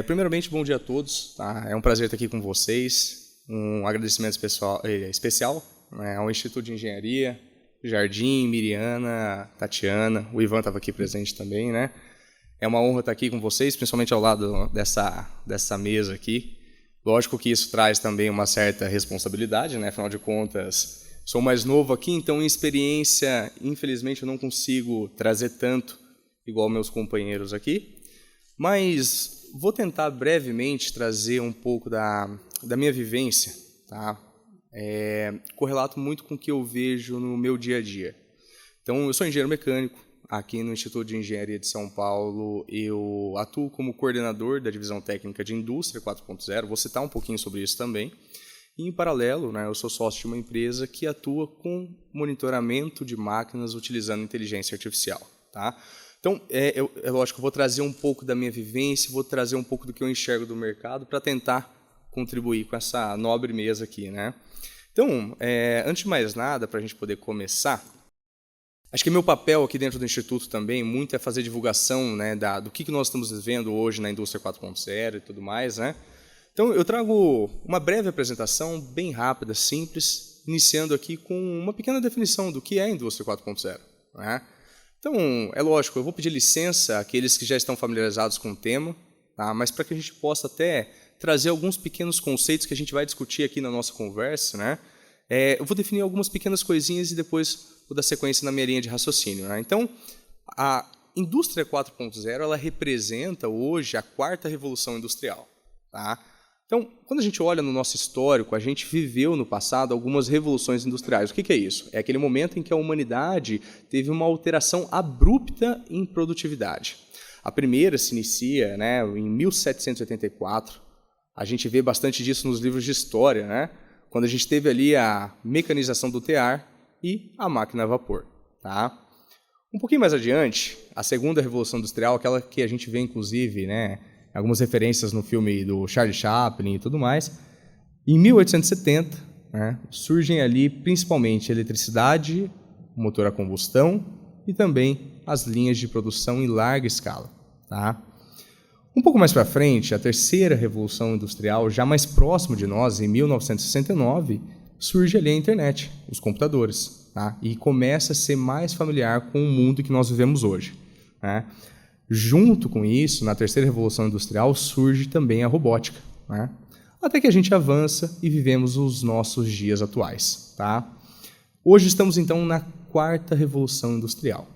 Primeiramente, bom dia a todos. Tá? É um prazer estar aqui com vocês. Um agradecimento especial ao Instituto de Engenharia, Jardim, Miriana, Tatiana, o Ivan estava aqui presente também, né? É uma honra estar aqui com vocês, principalmente ao lado dessa mesa aqui. Lógico que isso traz também uma certa responsabilidade, né? Afinal de contas, sou mais novo aqui, então em experiência, infelizmente, eu não consigo trazer tanto igual meus companheiros aqui, mas vou tentar brevemente trazer um pouco da minha vivência, tá? Correlato muito com o que eu vejo no meu dia a dia. Então, eu sou engenheiro mecânico. Aqui no Instituto de Engenharia de São Paulo, eu atuo como coordenador da Divisão Técnica de Indústria 4.0, vou citar um pouquinho sobre isso também. E, em paralelo, né, eu sou sócio de uma empresa que atua com monitoramento de máquinas utilizando inteligência artificial. Tá? Então, é lógico, eu vou trazer um pouco da minha vivência, vou trazer um pouco do que eu enxergo do mercado para tentar contribuir com essa nobre mesa aqui. Né? Então, antes de mais nada, para a gente poder começar, acho que meu papel aqui dentro do Instituto também muito é fazer divulgação, né, do que nós estamos vivendo hoje na indústria 4.0 e tudo mais. Né? Então, eu trago uma breve apresentação, bem rápida, simples, iniciando aqui com uma pequena definição do que é a indústria 4.0. Né? Então, é lógico, eu vou pedir licença àqueles que já estão familiarizados com o tema, tá? Mas para que a gente possa até trazer alguns pequenos conceitos que a gente vai discutir aqui na nossa conversa, né? Eu vou definir algumas pequenas coisinhas e depois vou dar sequência na minha linha de raciocínio. Né? Então, a indústria 4.0 ela representa hoje a 4ª revolução industrial. Tá? Então, quando a gente olha no nosso histórico, a gente viveu no passado algumas revoluções industriais. O que é isso? É aquele momento em que a humanidade teve uma alteração abrupta em produtividade. A primeira se inicia, né, em 1784. A gente vê bastante disso nos livros de história, né? Quando a gente teve ali a mecanização do tear e a máquina a vapor. Tá? Um pouquinho mais adiante, a segunda revolução industrial, aquela que a gente vê, inclusive, né, algumas referências no filme do Charlie Chaplin e tudo mais, em 1870, né, surgem ali principalmente a eletricidade, o motor a combustão e também as linhas de produção em larga escala. Tá? Um pouco mais para frente, a terceira revolução industrial, já mais próximo de nós, em 1969, surge ali a internet, os computadores, tá? E começa a ser mais familiar com o mundo que nós vivemos hoje. Né? Junto com isso, na terceira revolução industrial, surge também a robótica. Né? Até que a gente avança e vivemos os nossos dias atuais. Tá? Hoje estamos, então, na 4ª revolução industrial.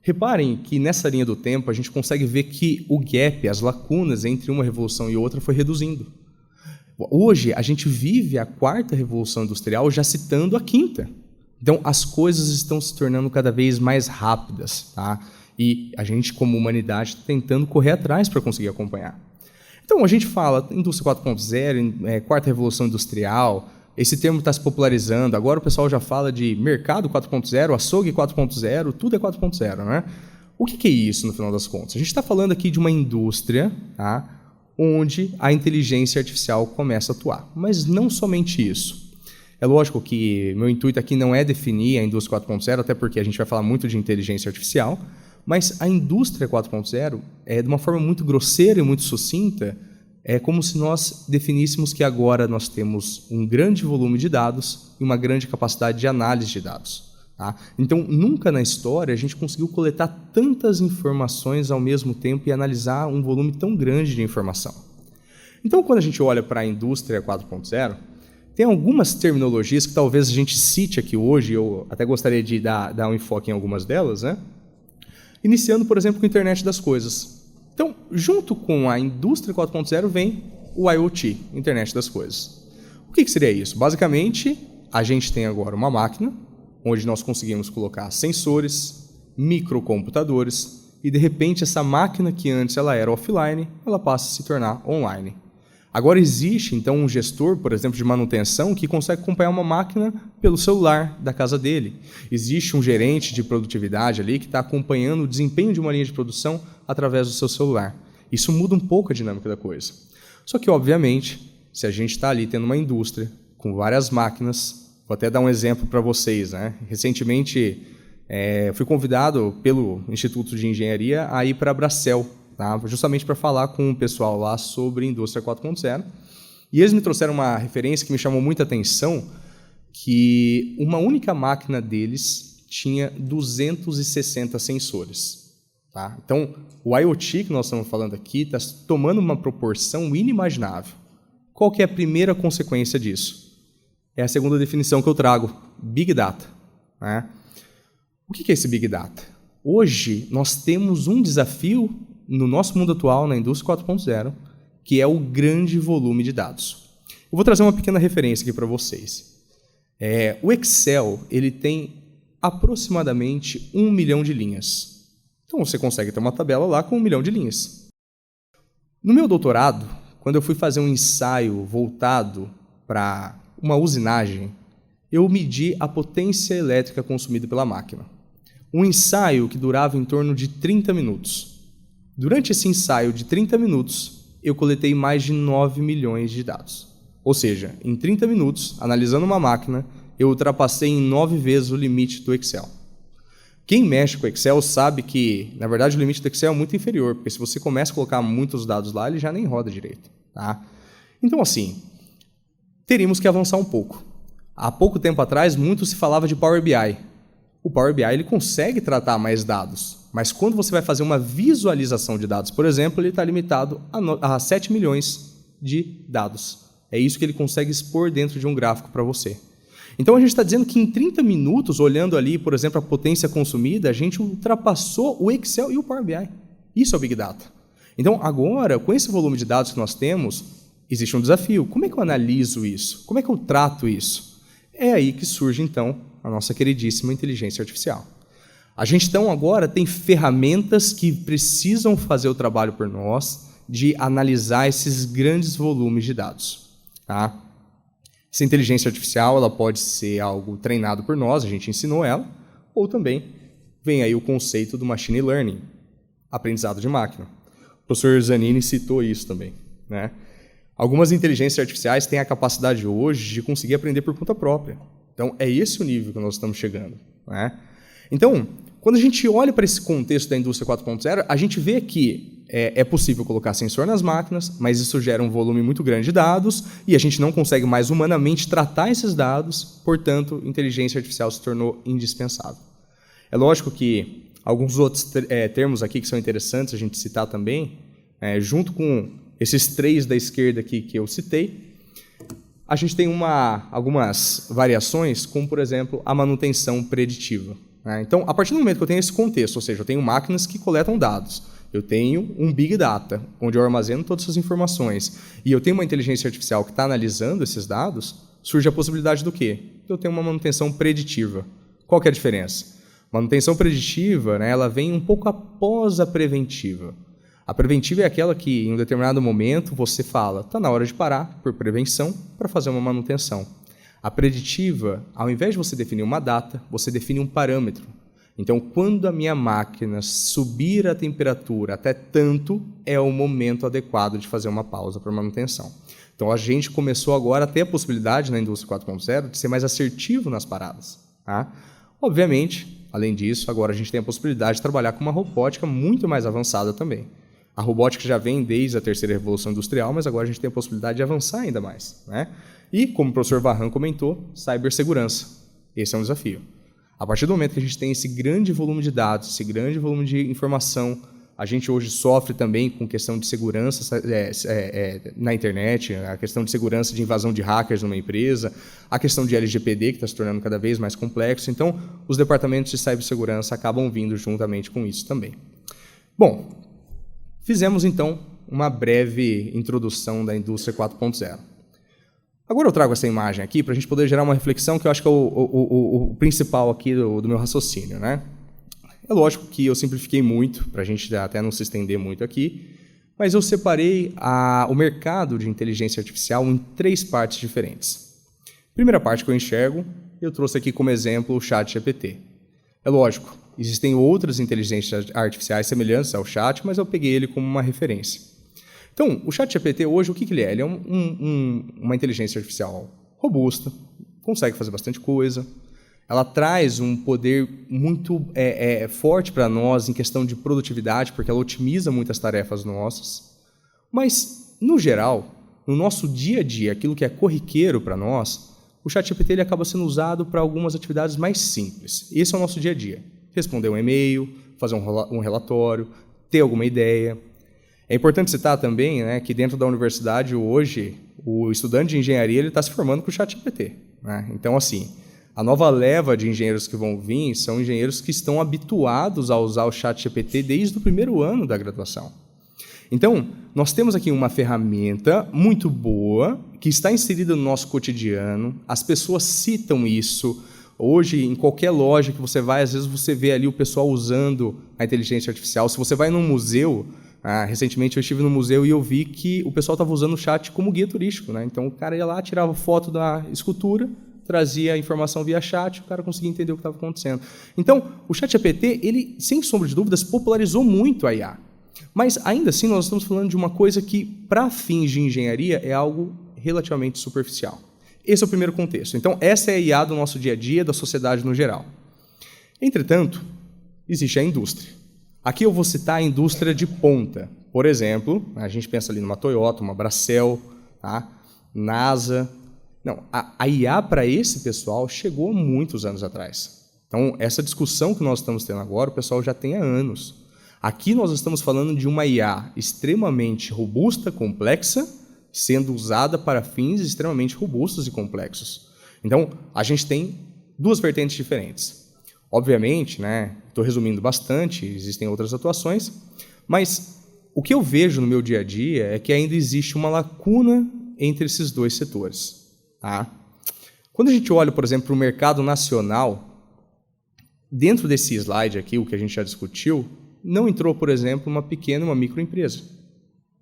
Reparem que nessa linha do tempo a gente consegue ver que o gap, as lacunas entre uma revolução e outra foi reduzindo. Hoje a gente vive a 4ª revolução industrial já citando a 5ª. Então as coisas estão se tornando cada vez mais rápidas, tá? E a gente como humanidade está tentando correr atrás para conseguir acompanhar. Então a gente fala indústria 4.0, 4ª revolução industrial, esse termo está se popularizando, agora o pessoal já fala de mercado 4.0, açougue 4.0, tudo é 4.0, né? O que é isso, no final das contas? A gente está falando aqui de uma indústria, tá, onde a inteligência artificial começa a atuar. Mas não somente isso. É lógico que meu intuito aqui não é definir a indústria 4.0, até porque a gente vai falar muito de inteligência artificial, mas a indústria 4.0, de uma forma muito grosseira e muito sucinta, é como se nós definíssemos que agora nós temos um grande volume de dados e uma grande capacidade de análise de dados. Tá? Então, nunca na história a gente conseguiu coletar tantas informações ao mesmo tempo e analisar um volume tão grande de informação. Então, quando a gente olha para a indústria 4.0, tem algumas terminologias que talvez a gente cite aqui hoje, eu até gostaria de dar um enfoque em algumas delas, né? Iniciando, por exemplo, com a internet das coisas. Então, junto com a indústria 4.0 vem o IoT, internet das coisas. O que seria isso? Basicamente, a gente tem agora uma máquina onde nós conseguimos colocar sensores, microcomputadores, e de repente essa máquina que antes ela era offline, ela passa a se tornar online. Agora existe então um gestor, por exemplo, de manutenção que consegue acompanhar uma máquina pelo celular da casa dele. Existe um gerente de produtividade ali que está acompanhando o desempenho de uma linha de produção através do seu celular. Isso muda um pouco a dinâmica da coisa. Só que, obviamente, se a gente está ali tendo uma indústria com várias máquinas, vou até dar um exemplo para vocês, né? Recentemente, fui convidado pelo Instituto de Engenharia a ir para a Bracel, tá? Justamente para falar com o pessoal lá sobre indústria 4.0. E eles me trouxeram uma referência que me chamou muita atenção, que uma única máquina deles tinha 260 sensores. Tá? Então, o IoT que nós estamos falando aqui está tomando uma proporção inimaginável. Qual que é a primeira consequência disso? É a segunda definição que eu trago, Big Data. Né? O que é esse Big Data? Hoje, nós temos um desafio no nosso mundo atual, na indústria 4.0, que é o grande volume de dados. Eu vou trazer uma pequena referência aqui para vocês. O Excel ele tem aproximadamente 1 milhão de linhas. Então, você consegue ter uma tabela lá com 1 milhão de linhas. No meu doutorado, quando eu fui fazer um ensaio voltado para uma usinagem, eu medi a potência elétrica consumida pela máquina. Um ensaio que durava em torno de 30 minutos. Durante esse ensaio de 30 minutos, eu coletei mais de 9 milhões de dados. Ou seja, em 30 minutos, analisando uma máquina, eu ultrapassei em 9 vezes o limite do Excel. Quem mexe com o Excel sabe que, na verdade, o limite do Excel é muito inferior, porque se você começa a colocar muitos dados lá, ele já nem roda direito. Tá? Então, assim, teríamos que avançar um pouco. Há pouco tempo atrás, muito se falava de Power BI. O Power BI ele consegue tratar mais dados, mas quando você vai fazer uma visualização de dados, por exemplo, ele está limitado a 7 milhões de dados. É isso que ele consegue expor dentro de um gráfico para você. Então, a gente está dizendo que em 30 minutos, olhando ali, por exemplo, a potência consumida, a gente ultrapassou o Excel e o Power BI. Isso é o Big Data. Então, agora, com esse volume de dados que nós temos, existe um desafio. Como é que eu analiso isso? Como é que eu trato isso? É aí que surge, então, a nossa queridíssima inteligência artificial. A gente, então, agora tem ferramentas que precisam fazer o trabalho por nós de analisar esses grandes volumes de dados. Tá? Essa inteligência artificial ela pode ser algo treinado por nós, a gente ensinou ela, ou também vem aí o conceito do machine learning, aprendizado de máquina. O professor Zanini citou isso também. Né? Algumas inteligências artificiais têm a capacidade hoje de conseguir aprender por conta própria. Então, é esse o nível que nós estamos chegando. Né? Então, quando a gente olha para esse contexto da indústria 4.0, a gente vê que é possível colocar sensor nas máquinas, mas isso gera um volume muito grande de dados e a gente não consegue mais humanamente tratar esses dados, portanto, inteligência artificial se tornou indispensável. É lógico que alguns outros termos aqui que são interessantes a gente citar também, junto com esses 3 da esquerda aqui que eu citei, a gente tem algumas variações, como, por exemplo, a manutenção preditiva. Né? Então, a partir do momento que eu tenho esse contexto, ou seja, eu tenho máquinas que coletam dados, eu tenho um Big Data, onde eu armazeno todas essas informações, e eu tenho uma inteligência artificial que está analisando esses dados, surge a possibilidade do quê? Eu tenho uma manutenção preditiva. Qual que é a diferença? Manutenção preditiva, né, ela vem um pouco após a preventiva. A preventiva é aquela que, em um determinado momento, você fala, está na hora de parar, por prevenção, para fazer uma manutenção. A preditiva, ao invés de você definir uma data, você define um parâmetro. Então, quando a minha máquina subir a temperatura até tanto, é o momento adequado de fazer uma pausa para manutenção. Então, a gente começou agora a ter a possibilidade na indústria 4.0 de ser mais assertivo nas paradas. Tá? Obviamente, além disso, agora a gente tem a possibilidade de trabalhar com uma robótica muito mais avançada também. A robótica já vem desde a terceira revolução industrial, mas agora a gente tem a possibilidade de avançar ainda mais. Né? E, como o professor Varran comentou, cibersegurança. Esse é um desafio. A partir do momento que a gente tem esse grande volume de dados, esse grande volume de informação, a gente hoje sofre também com questão de segurança na internet, a questão de segurança de invasão de hackers numa empresa, a questão de LGPD, que está se tornando cada vez mais complexo. Então, os departamentos de cibersegurança acabam vindo juntamente com isso também. Bom, fizemos, então, uma breve introdução da indústria 4.0. Agora eu trago essa imagem aqui para a gente poder gerar uma reflexão que eu acho que é o principal aqui do meu raciocínio. Né? É lógico que eu simplifiquei muito, para a gente até não se estender muito aqui, mas eu separei o mercado de inteligência artificial em 3 partes diferentes. Primeira parte que eu enxergo, eu trouxe aqui como exemplo o ChatGPT. É lógico, existem outras inteligências artificiais semelhantes ao chat, mas eu peguei ele como uma referência. Então, o ChatGPT hoje, o que ele é? Ele é uma inteligência artificial robusta, consegue fazer bastante coisa, ela traz um poder muito forte para nós em questão de produtividade, porque ela otimiza muitas tarefas nossas, mas, no geral, no nosso dia a dia, aquilo que é corriqueiro para nós, o ChatGPT ele acaba sendo usado para algumas atividades mais simples. Esse é o nosso dia a dia. Responder um e-mail, fazer um relatório, ter alguma ideia. É importante citar também, né, que dentro da universidade hoje o estudante de engenharia está se formando com o ChatGPT. Né? Então, assim, a nova leva de engenheiros que vão vir são engenheiros que estão habituados a usar o ChatGPT desde o primeiro ano da graduação. Então, nós temos aqui uma ferramenta muito boa que está inserida no nosso cotidiano, as pessoas citam isso. Hoje, em qualquer loja que você vai, às vezes você vê ali o pessoal usando a inteligência artificial. Se você vai num museu... recentemente eu estive no museu e eu vi que o pessoal estava usando o chat como guia turístico. Né? Então o cara ia lá, tirava foto da escultura, trazia a informação via chat, o cara conseguia entender o que estava acontecendo. Então, o ChatGPT, ele, sem sombra de dúvidas, popularizou muito a IA. Mas, ainda assim, nós estamos falando de uma coisa que, para fins de engenharia, é algo relativamente superficial. Esse é o primeiro contexto. Então, essa é a IA do nosso dia a dia, da sociedade no geral. Entretanto, existe a indústria. Aqui eu vou citar a indústria de ponta. Por exemplo, a gente pensa ali numa Toyota, uma Bracell, tá? NASA. Não, a IA para esse pessoal chegou há muitos anos atrás. Então, essa discussão que nós estamos tendo agora, o pessoal já tem há anos. Aqui nós estamos falando de uma IA extremamente robusta, complexa, sendo usada para fins extremamente robustos e complexos. Então, a gente tem 2 vertentes diferentes. Obviamente, né, estou resumindo bastante, existem outras atuações, mas o que eu vejo no meu dia a dia é que ainda existe uma lacuna entre esses 2 setores. Tá? Quando a gente olha, por exemplo, para o mercado nacional, dentro desse slide aqui, o que a gente já discutiu, não entrou, por exemplo, uma pequena e uma microempresa.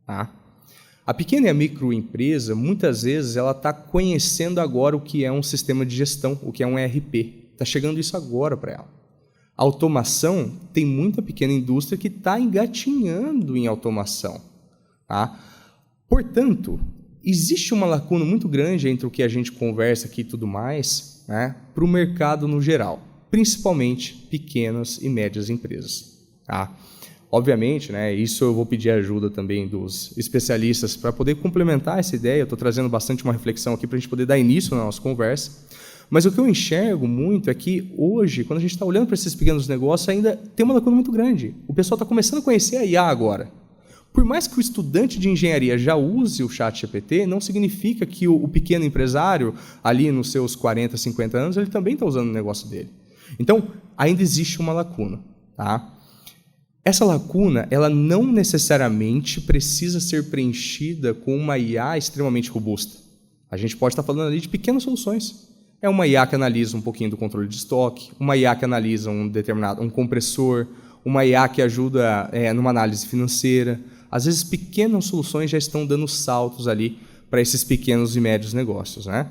Tá? A pequena e a microempresa, muitas vezes, ela está conhecendo agora o que é um sistema de gestão, o que é um ERP. Está chegando isso agora para ela. A automação, tem muita pequena indústria que está engatinhando em automação. Tá? Portanto, existe uma lacuna muito grande entre o que a gente conversa aqui e tudo mais, né, para o mercado no geral, principalmente pequenas e médias empresas. Tá? Obviamente, né, isso eu vou pedir ajuda também dos especialistas para poder complementar essa ideia. Eu estou trazendo bastante uma reflexão aqui para a gente poder dar início na nossa conversa. Mas o que eu enxergo muito é que hoje, quando a gente está olhando para esses pequenos negócios, ainda tem uma lacuna muito grande. O pessoal está começando a conhecer a IA agora. Por mais que o estudante de engenharia já use o ChatGPT, não significa que o pequeno empresário, ali nos seus 40, 50 anos, ele também está usando o negócio dele. Então, ainda existe uma lacuna. Tá? Essa lacuna, ela não necessariamente precisa ser preenchida com uma IA extremamente robusta. A gente pode estar falando ali de pequenas soluções. É uma IA que analisa um pouquinho do controle de estoque, uma IA que analisa um compressor, uma IA que ajuda numa análise financeira. Às vezes, pequenas soluções já estão dando saltos ali para esses pequenos e médios negócios. Né?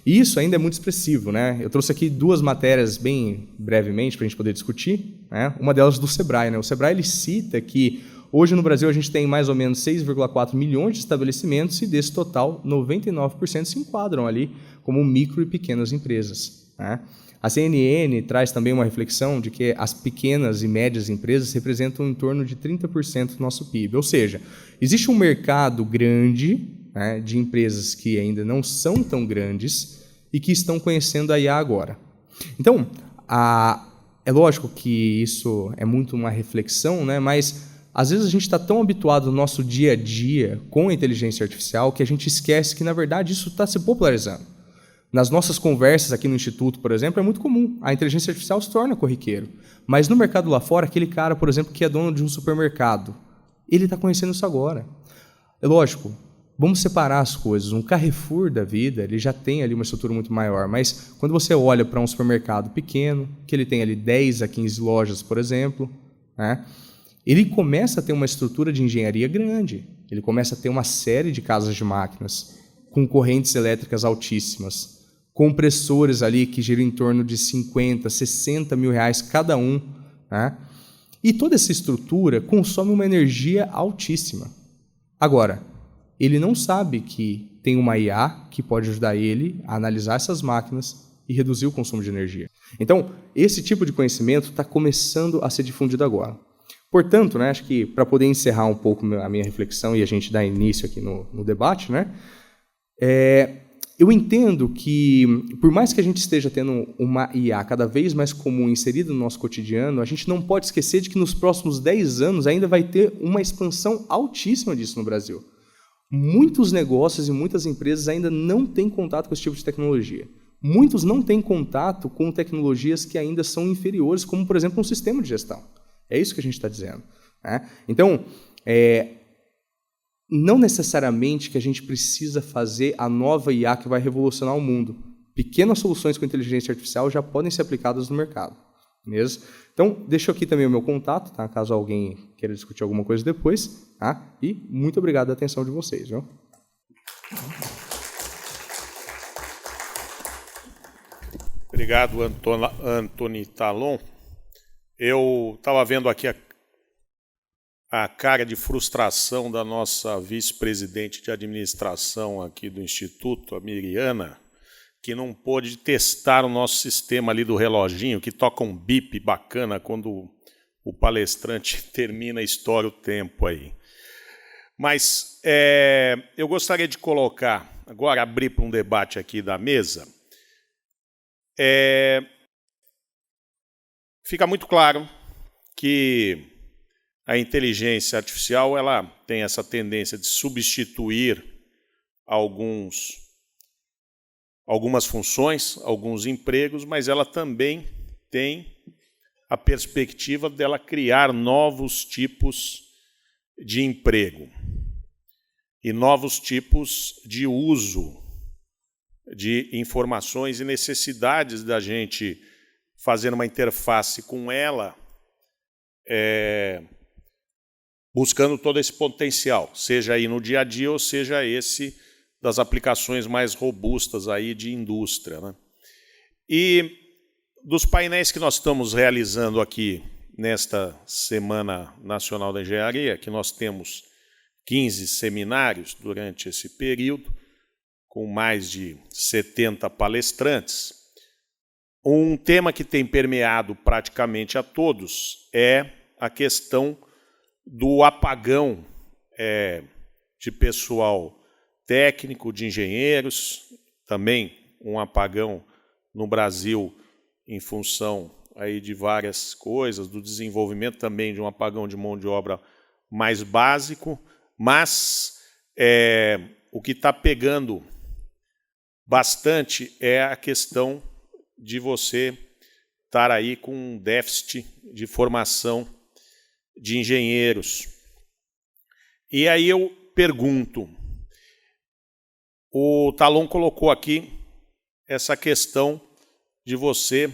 E isso ainda é muito expressivo, né? Eu trouxe aqui 2 matérias bem brevemente para a gente poder discutir, né? Uma delas do Sebrae, né? O Sebrae ele cita que hoje no Brasil a gente tem mais ou menos 6,4 milhões de estabelecimentos e desse total 99% se enquadram ali como micro e pequenas empresas, né? A CNN traz também uma reflexão de que as pequenas e médias empresas representam em torno de 30% do nosso PIB. Ou seja, existe um mercado grande, né, de empresas que ainda não são tão grandes e que estão conhecendo a IA agora. Então, é lógico que isso é muito uma reflexão, né, mas às vezes a gente está tão habituado no nosso dia a dia com a inteligência artificial que a gente esquece que, na verdade, isso está se popularizando. Nas nossas conversas aqui no Instituto, por exemplo, é muito comum. A inteligência artificial se torna corriqueiro. Mas no mercado lá fora, aquele cara, por exemplo, que é dono de um supermercado, ele está conhecendo isso agora. É lógico, vamos separar as coisas. Um Carrefour da vida, ele já tem ali uma estrutura muito maior, mas quando você olha para um supermercado pequeno, que ele tem ali 10 a 15 lojas, por exemplo, né, ele começa a ter uma estrutura de engenharia grande. Ele começa a ter uma série de casas de máquinas com correntes elétricas altíssimas, compressores ali que giram em torno de 50, 60 mil reais cada um, né? E toda essa estrutura consome uma energia altíssima. Agora, ele não sabe que tem uma IA que pode ajudar ele a analisar essas máquinas e reduzir o consumo de energia. Então, esse tipo de conhecimento está começando a ser difundido agora. Portanto, né, acho que para poder encerrar um pouco a minha reflexão e a gente dar início aqui no debate, né, eu entendo que, por mais que a gente esteja tendo uma IA cada vez mais comum inserida no nosso cotidiano, a gente não pode esquecer de que nos próximos 10 anos ainda vai ter uma expansão altíssima disso no Brasil. Muitos negócios e muitas empresas ainda não têm contato com esse tipo de tecnologia. Muitos não têm contato com tecnologias que ainda são inferiores, como, por exemplo, um sistema de gestão. É isso que a gente está dizendo, né? Então, não necessariamente que a gente precisa fazer a nova IA que vai revolucionar o mundo. Pequenas soluções com inteligência artificial já podem ser aplicadas no mercado. Beleza? Então, deixo aqui também o meu contato, tá? Caso alguém queira discutir alguma coisa depois. Tá? E muito obrigado pela atenção de vocês. Viu? Obrigado, Antony Talon. Eu estava vendo aqui a cara de frustração da nossa vice-presidente de administração aqui do Instituto, a Miriana, que não pôde testar o nosso sistema ali do reloginho, que toca um bip bacana quando o palestrante termina e estoura o tempo aí. Mas eu gostaria de colocar, agora abrir para um debate aqui da mesa, fica muito claro que a inteligência artificial ela tem essa tendência de substituir algumas funções, alguns empregos, mas ela também tem a perspectiva dela criar novos tipos de emprego e novos tipos de uso de informações e necessidades da gente fazer uma interface com ela, buscando todo esse potencial, seja aí no dia a dia ou seja esse das aplicações mais robustas aí de indústria, né? E dos painéis que nós estamos realizando aqui nesta Semana Nacional da Engenharia, que nós temos 15 seminários durante esse período, com mais de 70 palestrantes, um tema que tem permeado praticamente a todos é a questão do apagão de pessoal técnico, de engenheiros, também um apagão no Brasil em função aí de várias coisas, do desenvolvimento também de um apagão de mão de obra mais básico, mas o que está pegando bastante é a questão de você estar aí com um déficit de formação de engenheiros. E aí eu pergunto, o Talon colocou aqui essa questão de você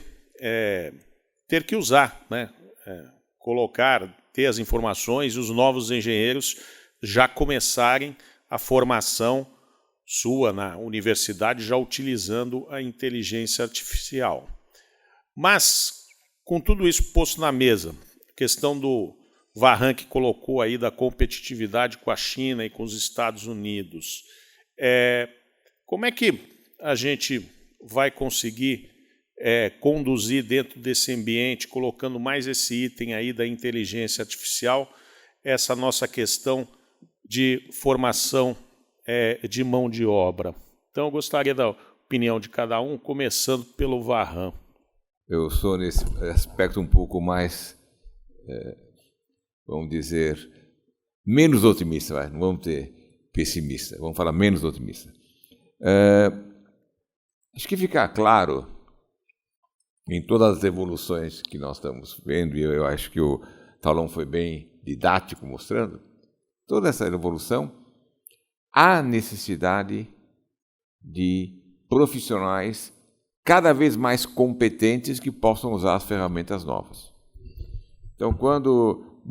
ter que usar, né? Ter as informações e os novos engenheiros já começarem a formação sua na universidade já utilizando a inteligência artificial. Mas, com tudo isso posto na mesa, a questão do Vahan que colocou aí da competitividade com a China e com os Estados Unidos, como é que a gente vai conseguir conduzir dentro desse ambiente, colocando mais esse item aí da inteligência artificial, essa nossa questão de formação de mão de obra? Então, eu gostaria da opinião de cada um, começando pelo Vahan. Eu sou, nesse aspecto, um pouco mais, vamos dizer, menos otimista, não vamos ter pessimista, vamos falar menos otimista. Acho que fica claro, em todas as evoluções que nós estamos vendo, e eu acho que o Talon foi bem didático mostrando, toda essa evolução, há necessidade de profissionais cada vez mais competentes que possam usar as ferramentas novas. Então, quando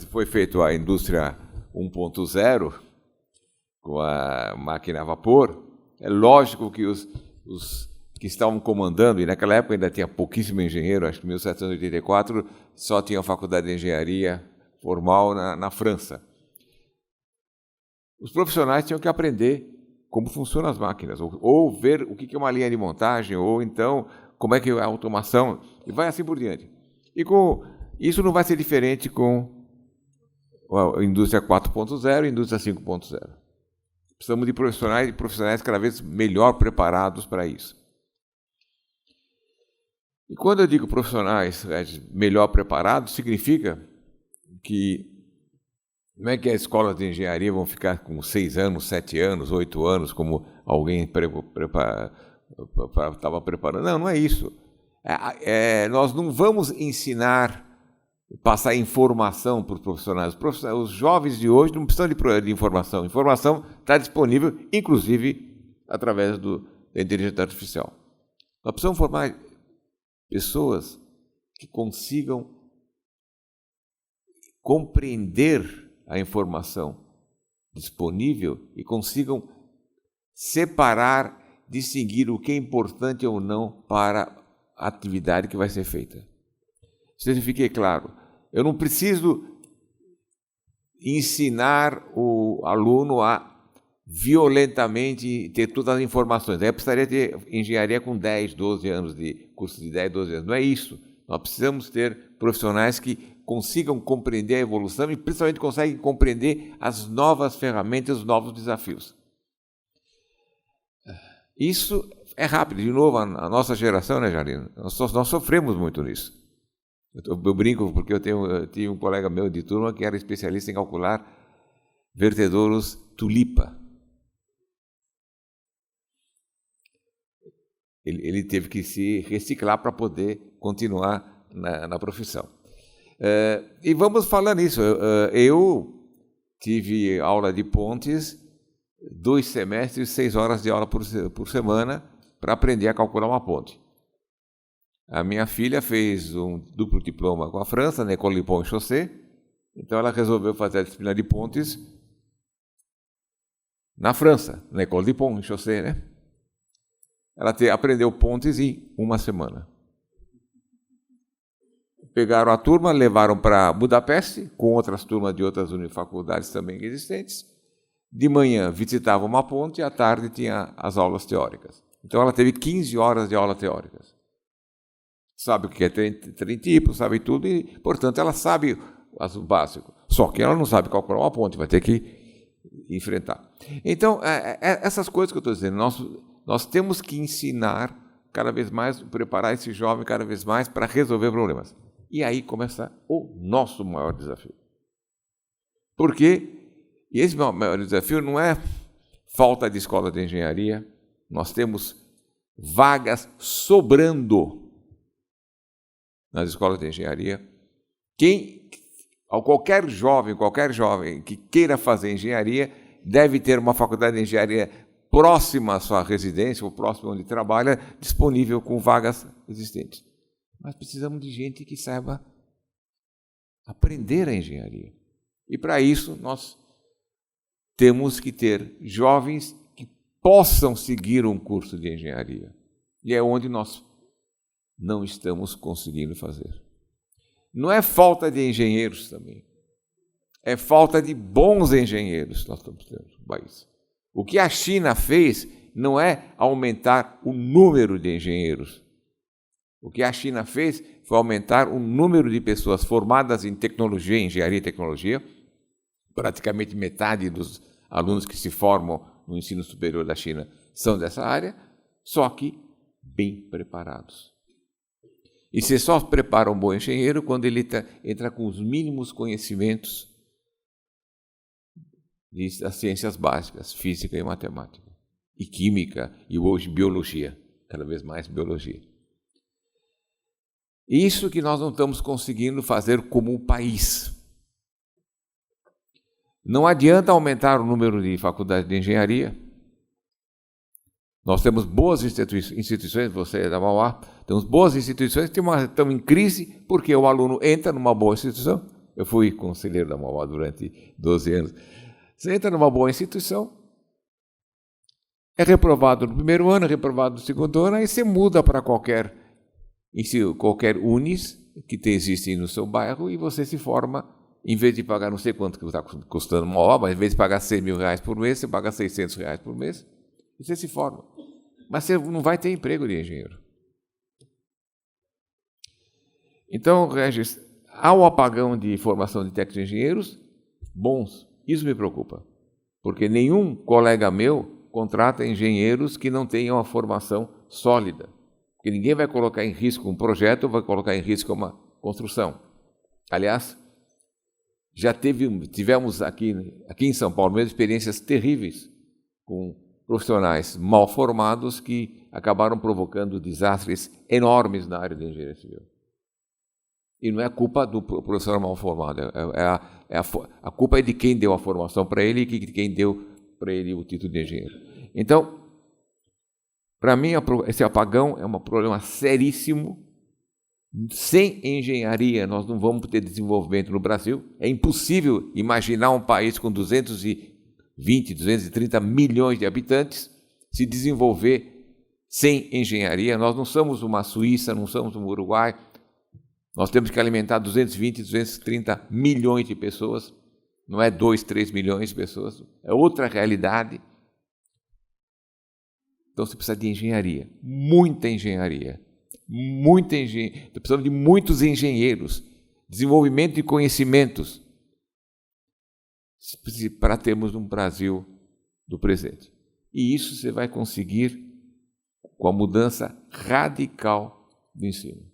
foi feita a indústria 1.0, com a máquina a vapor, é lógico que os que estavam comandando, e naquela época ainda tinha pouquíssimo engenheiro, acho que em 1784 só tinha a faculdade de engenharia formal na França. Os profissionais tinham que aprender como funcionam as máquinas, ou ver o que é uma linha de montagem, ou então como é que é a automação, e vai assim por diante. E isso não vai ser diferente com a indústria 4.0 e a indústria 5.0. Precisamos de profissionais cada vez melhor preparados para isso. E quando eu digo profissionais melhor preparados, significa que não é que as escolas de engenharia vão ficar com 6 anos, 7 anos, 8 anos, como alguém estava preparando. Não é isso. Nós não vamos ensinar, passar informação para os profissionais. Os jovens de hoje não precisam de informação. A informação está disponível, inclusive, através da inteligência artificial. Nós precisamos formar pessoas que consigam compreender a informação disponível e consigam separar, distinguir o que é importante ou não para a atividade que vai ser feita. Se fique claro, eu não preciso ensinar o aluno a violentamente ter todas as informações. Aí eu precisaria ter engenharia com 10, 12 anos de curso de 10, 12 anos. Não é isso. Nós precisamos ter profissionais que consigam compreender a evolução e principalmente conseguem compreender as novas ferramentas, os novos desafios. Isso é rápido. De novo, a nossa geração, né, Jardim? Nós sofremos muito nisso. Eu brinco porque eu tinha um colega meu de turma que era especialista em calcular vertedouros tulipa. Ele teve que se reciclar para poder continuar na profissão. E vamos falar nisso. Eu tive aula de pontes, 2 semestres, 6 horas de aula por semana para aprender a calcular uma ponte. A minha filha fez um duplo diploma com a França, na École de Pont et Chaussée, então ela resolveu fazer a disciplina de pontes na França, na École de Pont et Chaussée, né? Ela aprendeu pontes em 1 semana. Pegaram a turma, levaram para Budapeste, com outras turmas de outras faculdades também existentes. De manhã visitavam uma ponte e à tarde tinha as aulas teóricas. Então ela teve 15 horas de aulas teóricas. Sabe o que é trem tipo, sabe tudo e, portanto, ela sabe o básico. Só que ela não sabe calcular uma ponte, vai ter que enfrentar. Então, essas coisas que eu estou dizendo, nós temos que ensinar cada vez mais, preparar esse jovem cada vez mais para resolver problemas. E aí começa o nosso maior desafio. Porque esse maior desafio não é falta de escola de engenharia, nós temos vagas sobrando nas escolas de engenharia. Qualquer jovem que queira fazer engenharia deve ter uma faculdade de engenharia próxima à sua residência, ou próxima onde trabalha, disponível com vagas existentes. Mas precisamos de gente que saiba aprender a engenharia. E para isso nós temos que ter jovens possam seguir um curso de engenharia. E é onde nós não estamos conseguindo fazer. Não é falta de engenheiros também. É falta de bons engenheiros que nós estamos tendo no país. O que a China fez não é aumentar o número de engenheiros. O que a China fez foi aumentar o número de pessoas formadas em tecnologia, engenharia e tecnologia. Praticamente metade dos alunos que se formam no ensino superior da China são dessa área, só que bem preparados. E você só prepara um bom engenheiro quando ele entra com os mínimos conhecimentos das ciências básicas, física e matemática, e química, e hoje biologia, cada vez mais biologia. Isso que nós não estamos conseguindo fazer como país. Não adianta aumentar o número de faculdades de engenharia. Nós temos boas instituições, você é da Mauá, temos boas instituições que estão em crise porque o aluno entra numa boa instituição. Eu fui conselheiro da Mauá durante 12 anos. Você entra numa boa instituição, é reprovado no primeiro ano, é reprovado no segundo ano, aí você muda para qualquer UNIS que existe no seu bairro e você se forma, em vez de pagar não sei quanto que está custando uma obra, em vez de pagar R$100.000 por mês, você paga R$600 por mês e você se forma. Mas você não vai ter emprego de engenheiro. Então, Regis, há um apagão de formação de técnicos de engenheiros bons. Isso me preocupa, porque nenhum colega meu contrata engenheiros que não tenham uma formação sólida. Porque ninguém vai colocar em risco um projeto ou vai colocar em risco uma construção. Aliás, já tivemos aqui em São Paulo mesmo experiências terríveis com profissionais mal formados que acabaram provocando desastres enormes na área de engenharia civil. E não é culpa do professor mal formado, a culpa é de quem deu a formação para ele e de quem deu para ele o título de engenheiro. Então, para mim, esse apagão é um problema seríssimo. Sem engenharia, nós não vamos ter desenvolvimento no Brasil. É impossível imaginar um país com 220, 230 milhões de habitantes se desenvolver sem engenharia. Nós não somos uma Suíça, não somos um Uruguai. Nós temos que alimentar 220, 230 milhões de pessoas. Não é 2, 3 milhões de pessoas. É outra realidade. Então você precisa de engenharia, muita engenharia. Precisamos de muitos engenheiros, desenvolvimento de conhecimentos para termos um Brasil do presente. E isso você vai conseguir com a mudança radical do ensino.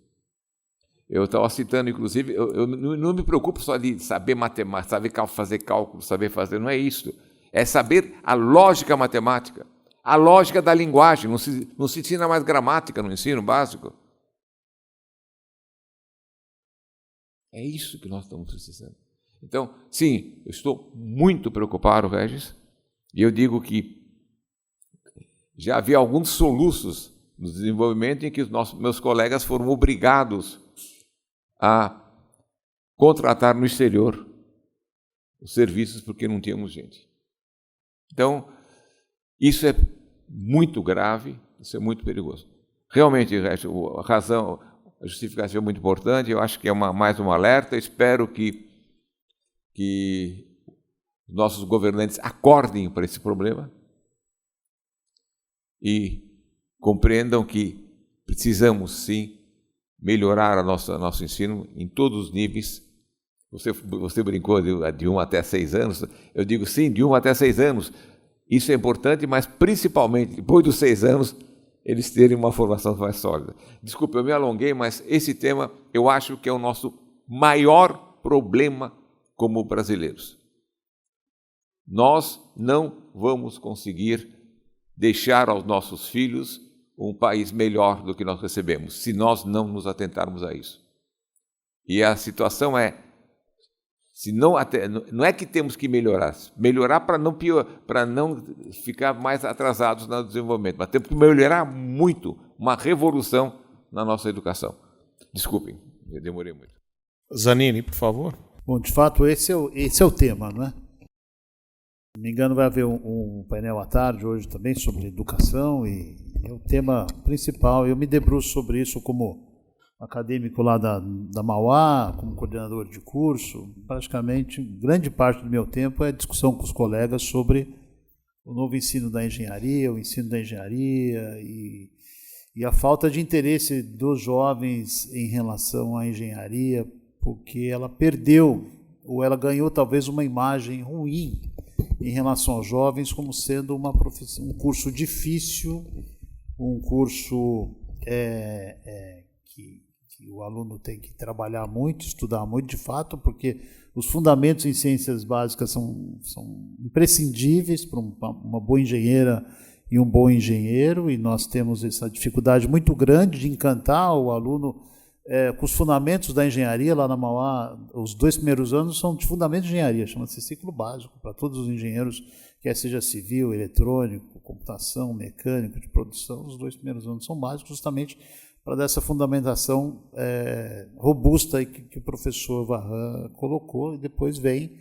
Eu estava citando, inclusive, eu não me preocupo só de saber matemática, saber fazer cálculo, saber fazer, não é isso. É saber a lógica matemática, a lógica da linguagem. Não se ensina mais gramática no ensino básico. É isso que nós estamos precisando. Então, sim, eu estou muito preocupado, Regis, e eu digo que já havia alguns soluços no desenvolvimento em que meus colegas foram obrigados a contratar no exterior os serviços porque não tínhamos gente. Então, isso é muito grave, isso é muito perigoso. Realmente, a razão, a justificação é muito importante, eu acho que é mais um alerta, espero que nossos governantes acordem para esse problema e compreendam que precisamos, sim, melhorar nosso ensino em todos os níveis. Você brincou de 1 até 6 anos, eu digo sim, de 1 até 6 anos, isso é importante, mas principalmente depois dos 6 anos, eles terem uma formação mais sólida. Desculpe, eu me alonguei, mas esse tema eu acho que é o nosso maior problema como brasileiros. Nós não vamos conseguir deixar aos nossos filhos um país melhor do que nós recebemos, se nós não nos atentarmos a isso. E a situação não é que temos que melhorar para não ficar mais atrasados no desenvolvimento, mas temos que melhorar muito, uma revolução na nossa educação. Desculpem, eu demorei muito. Zanini, por favor. Bom, de fato, esse é o tema, não é? não me engano, vai haver um painel à tarde hoje também sobre educação e é o tema principal. Eu me debruço sobre isso como acadêmico lá da Mauá, como coordenador de curso. Praticamente, grande parte do meu tempo é discussão com os colegas sobre o novo ensino da engenharia, o ensino da engenharia e a falta de interesse dos jovens em relação à engenharia, porque ela perdeu, ou ela ganhou talvez uma imagem ruim em relação aos jovens como sendo uma profissão, um curso difícil, um curso que o aluno tem que trabalhar muito, estudar muito de fato, porque os fundamentos em ciências básicas são imprescindíveis para uma boa engenheira e um bom engenheiro, e nós temos essa dificuldade muito grande de encantar o aluno com os fundamentos da engenharia. Lá na Mauá, os 2 primeiros anos são de fundamentos de engenharia, chama-se ciclo básico, para todos os engenheiros, quer seja civil, eletrônico, computação, mecânico, de produção. Os 2 primeiros anos são básicos justamente para dar essa fundamentação robusta que o professor Varran colocou, e depois vem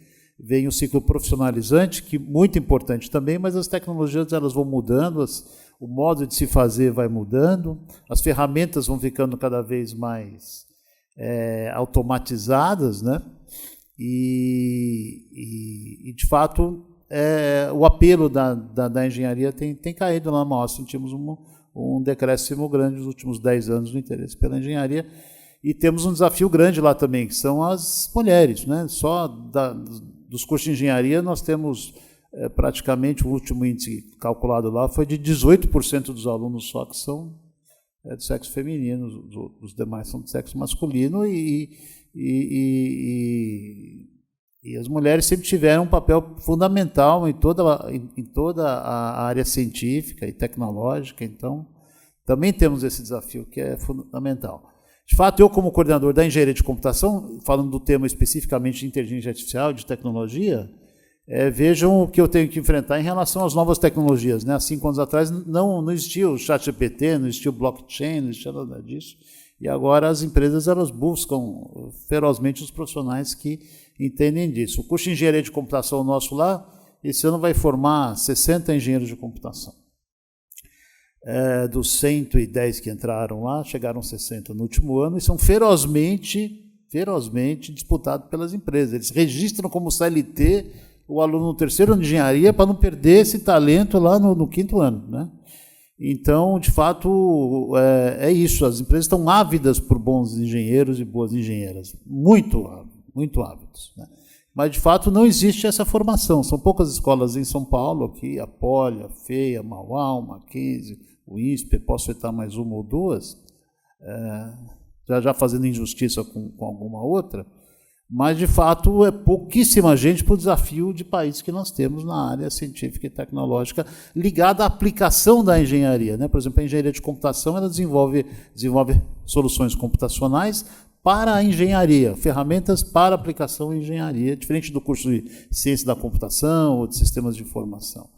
o ciclo profissionalizante, que é muito importante também, mas as tecnologias elas vão mudando, o modo de se fazer vai mudando, as ferramentas vão ficando cada vez mais automatizadas, né? E de fato, o apelo da engenharia tem caído lá. Nós sentimos um decréscimo grande nos últimos 10 anos do interesse pela engenharia, e temos um desafio grande lá também, que são as mulheres, né? Só dos cursos de engenharia nós temos praticamente, o último índice calculado lá foi de 18% dos alunos só que são do sexo feminino, os demais são do sexo masculino, e as mulheres sempre tiveram um papel fundamental em toda a área científica e tecnológica. Então, também temos esse desafio que é fundamental. De fato, eu, como coordenador da engenharia de computação, falando do tema especificamente de inteligência artificial, de tecnologia, vejam o que eu tenho que enfrentar em relação às novas tecnologias, né? Há 5 anos atrás não existia o ChatGPT, não existia o blockchain, não existia nada disso. E agora as empresas elas buscam ferozmente os profissionais que entendem disso. O curso de engenharia de computação nosso lá, esse ano vai formar 60 engenheiros de computação. Dos 110 que entraram lá, chegaram 60 no último ano, e são ferozmente disputados pelas empresas. Eles registram como CLT o aluno no 3º ano de engenharia para não perder esse talento lá no 5º ano, né? Então, de fato, é isso. As empresas estão ávidas por bons engenheiros e boas engenheiras. Muito ávidos, né? Mas, de fato, não existe essa formação. São poucas escolas em São Paulo, aqui, a Poli, a FEI, a Mauá, o Mackenzie, o INSPER, posso citar mais uma ou duas, já fazendo injustiça com alguma outra, mas, de fato, é pouquíssima gente para o desafio de país que nós temos na área científica e tecnológica ligada à aplicação da engenharia, né? Por exemplo, a engenharia de computação ela desenvolve soluções computacionais para a engenharia, ferramentas para aplicação em engenharia, diferente do curso de ciência da computação ou de sistemas de informação.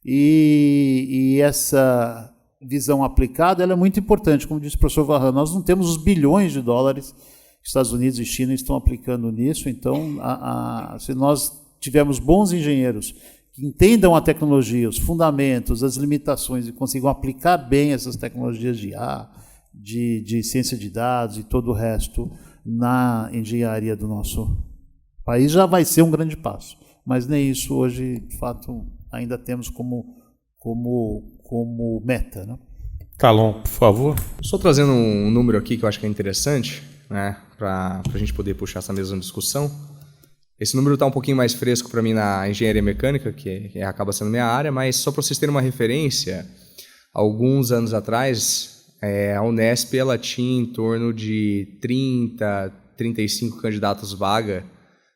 E essa visão aplicada ela é muito importante, como disse o professor Varran. Nós não temos os bilhões de dólares que Estados Unidos e China estão aplicando nisso. Então, se nós tivermos bons engenheiros que entendam a tecnologia, os fundamentos, as limitações e consigam aplicar bem essas tecnologias de IA, de ciência de dados e todo o resto na engenharia do nosso país, já vai ser um grande passo. Mas nem isso hoje, de fato, ainda temos como meta, né? Calon, por favor. Só trazendo um número aqui que eu acho que é interessante, né, para a gente poder puxar essa mesma discussão. Esse número está um pouquinho mais fresco para mim na engenharia mecânica, que acaba sendo minha área, mas só para vocês terem uma referência, alguns anos atrás, a Unesp ela tinha em torno de 30, 35 candidatos vaga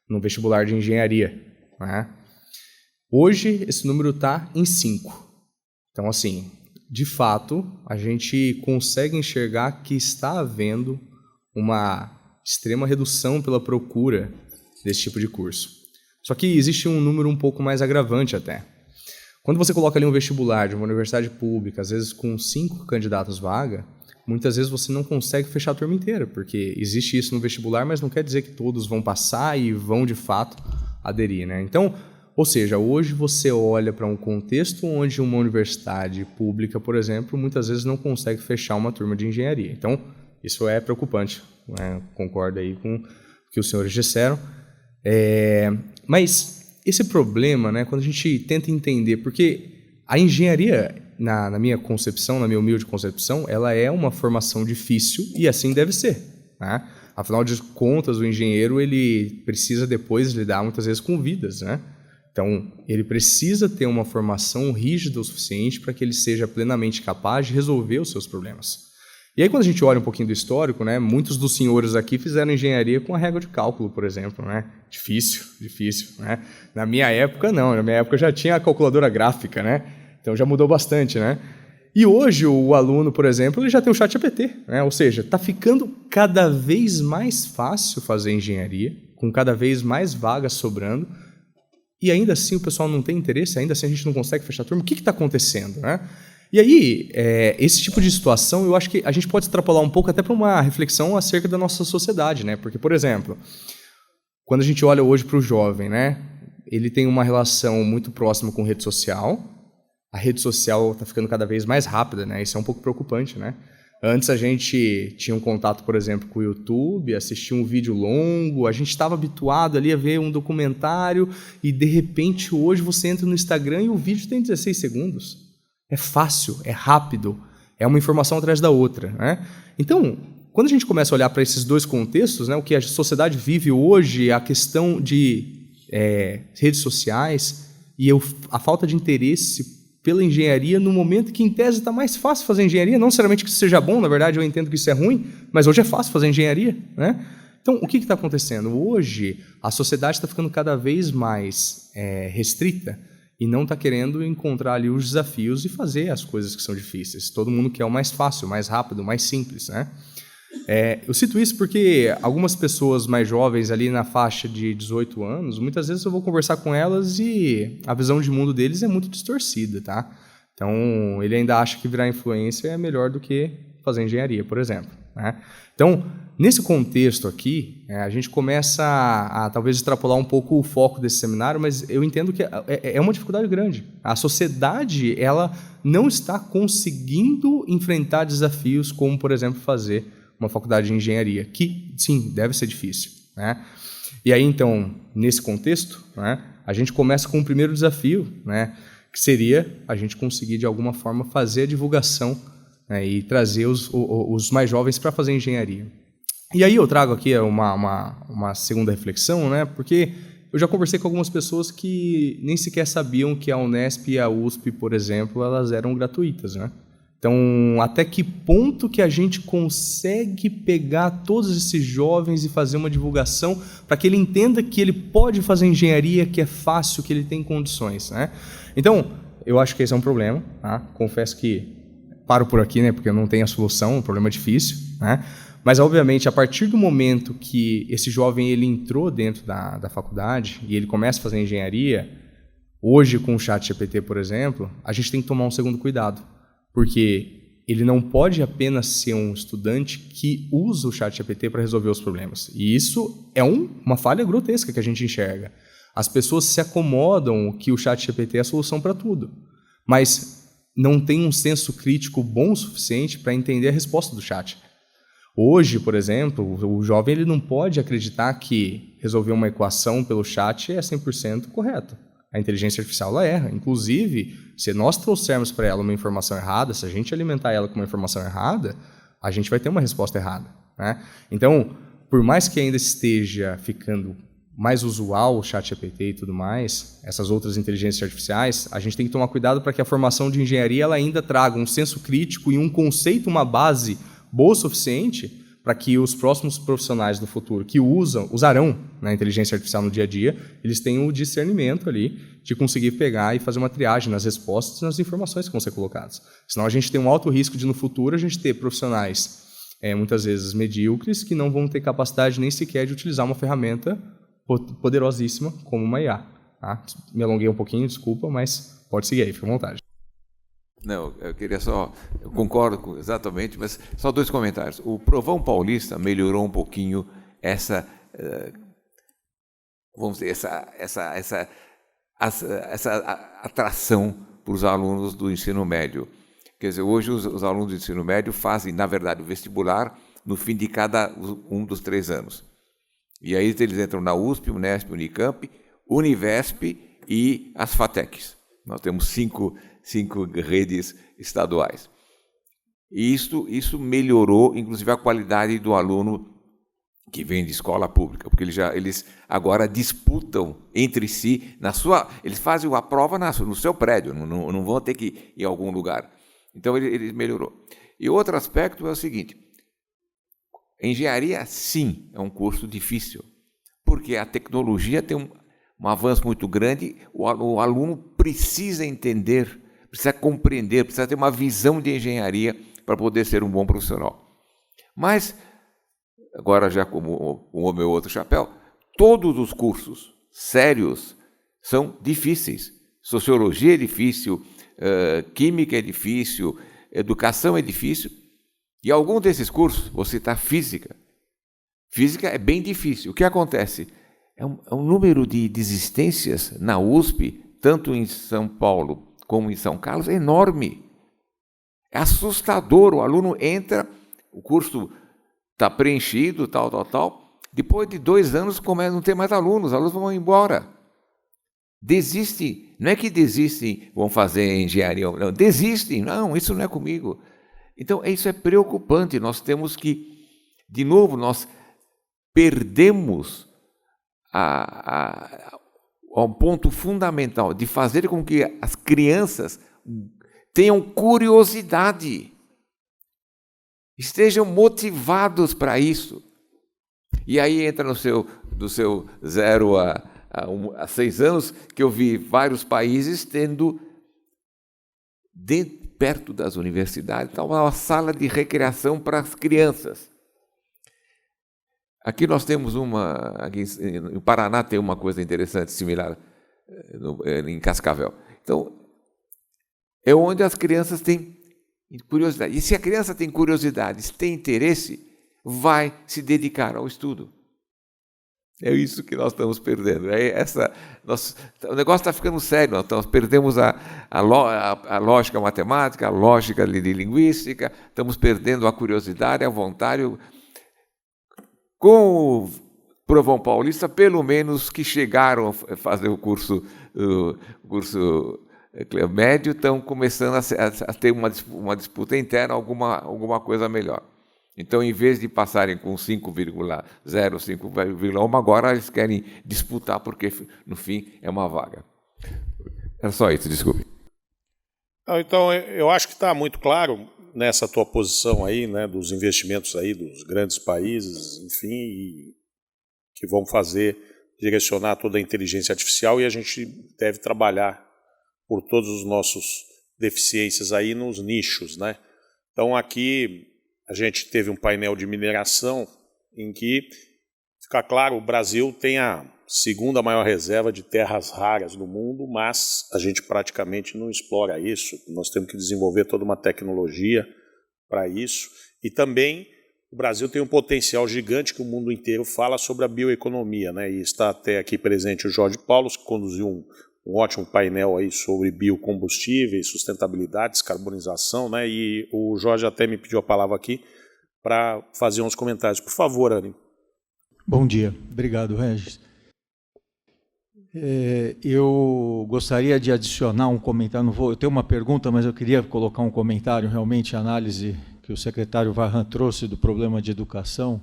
no vestibular de engenharia, né? Hoje, esse número está em 5. Então, assim, de fato, a gente consegue enxergar que está havendo uma extrema redução pela procura desse tipo de curso. Só que existe um número um pouco mais agravante até. Quando você coloca ali um vestibular de uma universidade pública, às vezes com 5 candidatos vaga, muitas vezes você não consegue fechar a turma inteira, porque existe isso no vestibular, mas não quer dizer que todos vão passar e vão, de fato, aderir, né? Então, Ou seja, hoje você olha para um contexto onde uma universidade pública, por exemplo, muitas vezes não consegue fechar uma turma de engenharia. Então, isso é preocupante, né? Concordo aí com o que os senhores disseram. Mas esse problema, né, quando a gente tenta entender, porque a engenharia, na minha concepção, na minha humilde concepção, ela é uma formação difícil e assim deve ser, né? Afinal de contas, o engenheiro ele precisa depois lidar muitas vezes com vidas, né? Então, ele precisa ter uma formação rígida o suficiente para que ele seja plenamente capaz de resolver os seus problemas. E aí, quando a gente olha um pouquinho do histórico, né, muitos dos senhores aqui fizeram engenharia com a régua de cálculo, por exemplo, né? Difícil, né? Na minha época, não. Na minha época já tinha a calculadora gráfica, né? Então, já mudou bastante, né? E hoje, o aluno, por exemplo, ele já tem o ChatGPT, né? Ou seja, está ficando cada vez mais fácil fazer engenharia, com cada vez mais vagas sobrando, e ainda assim o pessoal não tem interesse, ainda assim a gente não consegue fechar a turma. O que está acontecendo, né? E aí, esse tipo de situação, eu acho que a gente pode extrapolar um pouco até para uma reflexão acerca da nossa sociedade, né? Porque, por exemplo, quando a gente olha hoje para o jovem, né? Ele tem uma relação muito próxima com rede social. A rede social está ficando cada vez mais rápida, né? Isso é um pouco preocupante, né? Antes a gente tinha um contato, por exemplo, com o YouTube, assistia um vídeo longo, a gente estava habituado ali a ver um documentário e, de repente, hoje você entra no Instagram e o vídeo tem 16 segundos. É fácil, é rápido, é uma informação atrás da outra, né? Então, quando a gente começa a olhar para esses dois contextos, né, o que a sociedade vive hoje, a questão de redes sociais e a falta de interesse pela engenharia no momento que, em tese, está mais fácil fazer engenharia. Não necessariamente que isso seja bom, na verdade, eu entendo que isso é ruim, mas hoje é fácil fazer engenharia, né? Então, o que está acontecendo? Hoje, a sociedade está ficando cada vez mais restrita e não está querendo encontrar ali os desafios e fazer as coisas que são difíceis. Todo mundo quer o mais fácil, mais rápido, mais simples, né? Eu cito isso porque algumas pessoas mais jovens ali na faixa de 18 anos, muitas vezes eu vou conversar com elas e a visão de mundo deles é muito distorcida, tá? Então, ele ainda acha que virar influencer é melhor do que fazer engenharia, por exemplo, né? Então, nesse contexto aqui, a gente começa a talvez extrapolar um pouco o foco desse seminário, mas eu entendo que é uma dificuldade grande. A sociedade, ela não está conseguindo enfrentar desafios como, por exemplo, fazer uma faculdade de engenharia, que, sim, deve ser difícil, né? E aí, então, nesse contexto, né, a gente começa com o primeiro desafio, né, que seria a gente conseguir, de alguma forma, fazer a divulgação, né, e trazer os mais jovens para fazer engenharia. E aí eu trago aqui uma segunda reflexão, né, porque eu já conversei com algumas pessoas que nem sequer sabiam que a Unesp e a USP, por exemplo, elas eram gratuitas, né? Então, até que ponto que a gente consegue pegar todos esses jovens e fazer uma divulgação para que ele entenda que ele pode fazer engenharia, que é fácil, que ele tem condições, né? Então, eu acho que esse é um problema, tá? Confesso que paro por aqui, né, porque eu não tenho a solução, um problema difícil, né? Mas, obviamente, a partir do momento que esse jovem ele entrou dentro da faculdade e ele começa a fazer engenharia, hoje com o ChatGPT, por exemplo, a gente tem que tomar um segundo cuidado. Porque ele não pode apenas ser um estudante que usa o ChatGPT para resolver os problemas. E isso é uma falha grotesca que a gente enxerga. As pessoas se acomodam que o ChatGPT é a solução para tudo, mas não tem um senso crítico bom o suficiente para entender a resposta do chat. Hoje, por exemplo, o jovem ele não pode acreditar que resolver uma equação pelo chat é 100% correto. A inteligência artificial ela erra. Inclusive, se nós trouxermos para ela uma informação errada, se a gente alimentar ela com uma informação errada, a gente vai ter uma resposta errada, né? Então, por mais que ainda esteja ficando mais usual o ChatGPT e tudo mais, essas outras inteligências artificiais, a gente tem que tomar cuidado para que a formação de engenharia ela ainda traga um senso crítico e um conceito, uma base boa o suficiente para que os próximos profissionais do futuro que usarão a inteligência artificial no dia a dia, eles tenham o discernimento ali de conseguir pegar e fazer uma triagem nas respostas e nas informações que vão ser colocadas. Senão a gente tem um alto risco de, no futuro, a gente ter profissionais, muitas vezes medíocres, que não vão ter capacidade nem sequer de utilizar uma ferramenta poderosíssima como uma IA. Tá? Me alonguei um pouquinho, desculpa, mas pode seguir aí, fica à vontade. Não, eu queria eu concordo exatamente, mas só dois comentários. O Provão Paulista melhorou um pouquinho essa atração para os alunos do ensino médio. Quer dizer, hoje os alunos do ensino médio fazem, na verdade, o vestibular no fim de cada um dos 3 anos. E aí eles entram na USP, Unesp, Unicamp, Univesp e as FATECs. Nós temos 5 redes estaduais. E isso melhorou, inclusive, a qualidade do aluno que vem de escola pública, porque eles agora disputam entre si, eles fazem a prova no seu prédio, não vão ter que ir a algum lugar. Então, ele melhorou. E outro aspecto é o seguinte: engenharia, sim, é um curso difícil, porque a tecnologia tem um avanço muito grande, o aluno precisa entender, precisa compreender, precisa ter uma visão de engenharia para poder ser um bom profissional. Mas, agora já como o meu outro chapéu, todos os cursos sérios são difíceis. Sociologia é difícil, química é difícil, educação é difícil. E algum desses cursos, vou citar física. Física é bem difícil. O que acontece? É um número de desistências na USP, tanto em São Paulo como em São Carlos, é enorme. É assustador. O aluno entra, o curso está preenchido, tal. Depois de 2 anos, não tem mais alunos, os alunos vão embora. Desistem. Não é que desistem, vão fazer engenharia. Não, desistem. Não, isso não é comigo. Então, isso é preocupante. Nós temos que, de novo, nós perdemos um ponto fundamental de fazer com que as crianças tenham curiosidade, estejam motivados para isso. E aí entra do seu 0 a 6 anos, que eu vi vários países tendo, perto das universidades, uma sala de recreação para as crianças. Aqui nós temos aqui no Paraná tem uma coisa interessante, similar, em Cascavel. Então, é onde as crianças têm curiosidade. E se a criança tem curiosidade, tem interesse, vai se dedicar ao estudo. É isso que nós estamos perdendo. O negócio está ficando sério. Nós perdemos a lógica matemática, a lógica de linguística, estamos perdendo a curiosidade, a vontade. Com o Provão Paulista, pelo menos que chegaram a fazer o curso médio, estão começando a ter uma disputa interna, alguma coisa melhor. Então, em vez de passarem com 5,0, 5,1, agora eles querem disputar, porque, no fim, é uma vaga. Era só isso, desculpe. Então, eu acho que está muito claro nessa tua posição aí, né, dos investimentos aí dos grandes países, enfim, e que vão direcionar toda a inteligência artificial, e a gente deve trabalhar por todos os nossos deficiências aí nos nichos, né? Então, aqui a gente teve um painel de mineração em que, fica claro, o Brasil tem a 2ª maior reserva de terras raras do mundo, mas a gente praticamente não explora isso. Nós temos que desenvolver toda uma tecnologia para isso. E também o Brasil tem um potencial gigante que o mundo inteiro fala sobre a bioeconomia, né? E está até aqui presente o Jorge Paulo, que conduziu um ótimo painel aí sobre biocombustíveis, sustentabilidade, descarbonização, né? E o Jorge até me pediu a palavra aqui para fazer uns comentários. Por favor, Anny. Bom dia. Obrigado, Regis. Eu gostaria de adicionar um comentário. Eu tenho uma pergunta, mas eu queria colocar um comentário, realmente, a análise que o secretário Varran trouxe do problema de educação.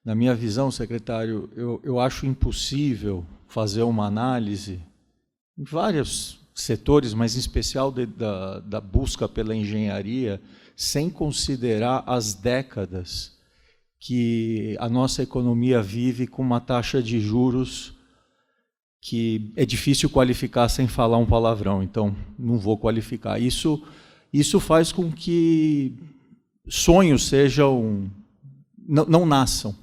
Na minha visão, secretário, eu acho impossível fazer uma análise em vários setores, mas em especial da busca pela engenharia, sem considerar as décadas que a nossa economia vive com uma taxa de juros que é difícil qualificar sem falar um palavrão, então não vou qualificar. Isso faz com que sonhos não nasçam,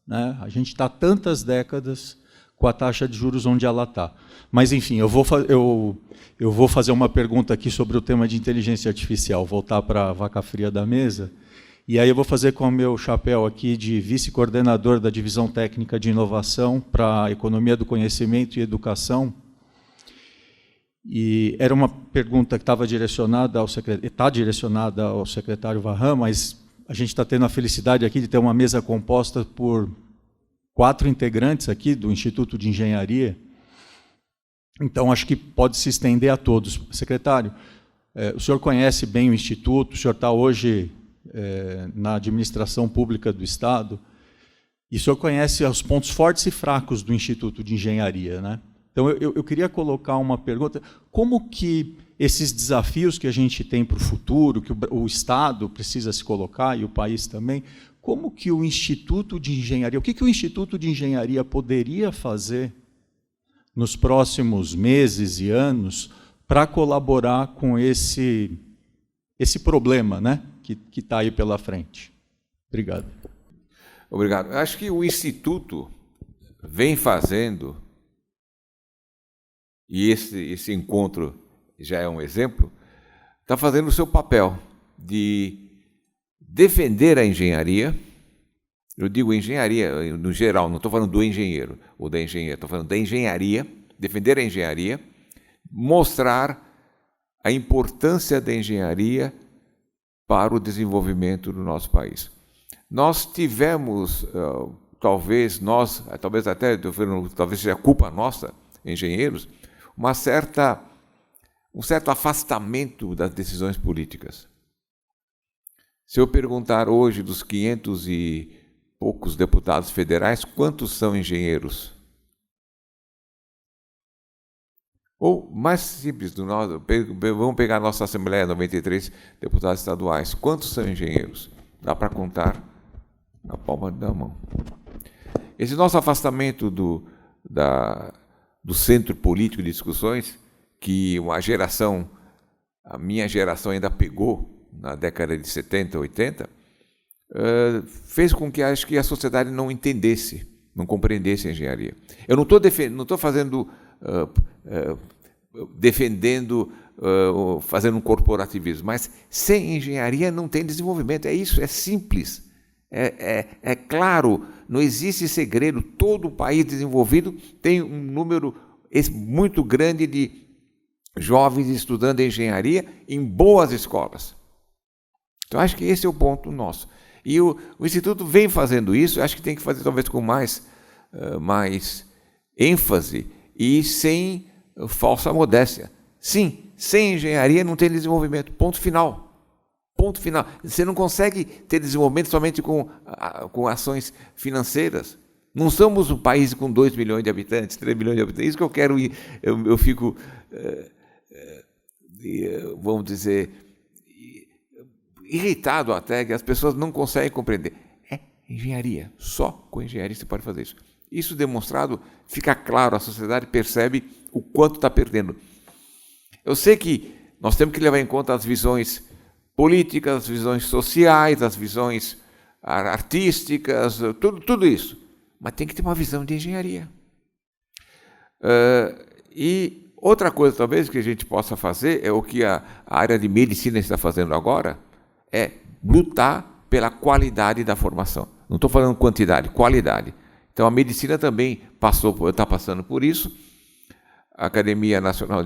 né? A gente está tantas décadas com a taxa de juros onde ela está. Mas, enfim, eu vou fazer uma pergunta aqui sobre o tema de inteligência artificial, voltar para a vaca fria da mesa, e aí eu vou fazer com o meu chapéu aqui de vice-coordenador da Divisão Técnica de Inovação para a Economia do Conhecimento e Educação. E era uma pergunta que estava direcionada está direcionada ao secretário Varran, mas a gente está tendo a felicidade aqui de ter uma mesa composta por 4 integrantes aqui do Instituto de Engenharia. Então, acho que pode se estender a todos. Secretário, o senhor conhece bem o Instituto, o senhor está hoje na administração pública do Estado, e o senhor conhece os pontos fortes e fracos do Instituto de Engenharia, né? Então, eu queria colocar uma pergunta: como que esses desafios que a gente tem para o futuro, que o Estado precisa se colocar, e o país também, como que o Instituto de Engenharia, o que o Instituto de Engenharia poderia fazer nos próximos meses e anos para colaborar com esse problema, né, que está aí pela frente? Obrigado. Obrigado. Acho que o Instituto vem fazendo, e esse encontro já é um exemplo, está fazendo o seu papel de defender a engenharia. Eu digo engenharia no geral, não estou falando do engenheiro ou da engenharia, estou falando da engenharia, defender a engenharia, mostrar a importância da engenharia para o desenvolvimento do nosso país. Nós tivemos, talvez até seja culpa nossa, engenheiros, um certo afastamento das decisões políticas. Se eu perguntar hoje dos 500 e poucos deputados federais, quantos são engenheiros? Ou, mais simples, vamos pegar a nossa Assembleia, 93 deputados estaduais. Quantos são engenheiros? Dá para contar na palma da mão. Esse nosso afastamento do centro político de discussões, que a minha geração ainda pegou na década de 70, 80, fez com que acho que a sociedade não entendesse, não compreendesse a engenharia. Eu não estou fazendo um corporativismo, mas sem engenharia não tem desenvolvimento. É isso, é simples, é claro, não existe segredo. Todo país desenvolvido tem um número muito grande de jovens estudando engenharia em boas escolas. Então, acho que esse é o ponto nosso. E o Instituto vem fazendo isso, acho que tem que fazer talvez com mais ênfase e sem falsa modéstia. Sim, sem engenharia não tem desenvolvimento, ponto final. Ponto final. Você não consegue ter desenvolvimento somente com ações financeiras. Não somos um país com 2 milhões de habitantes, 3 milhões de habitantes. Isso que eu quero, eu fico, vamos dizer, irritado até, que as pessoas não conseguem compreender. É engenharia, só com engenharia você pode fazer isso. Isso demonstrado, fica claro, a sociedade percebe o quanto está perdendo. Eu sei que nós temos que levar em conta as visões políticas, as visões sociais, as visões artísticas, tudo isso. Mas tem que ter uma visão de engenharia. E outra coisa, talvez, que a gente possa fazer, é o que a área de medicina está fazendo agora, é lutar pela qualidade da formação. Não estou falando quantidade, qualidade. Então, a medicina também está passando por isso. A Academia Nacional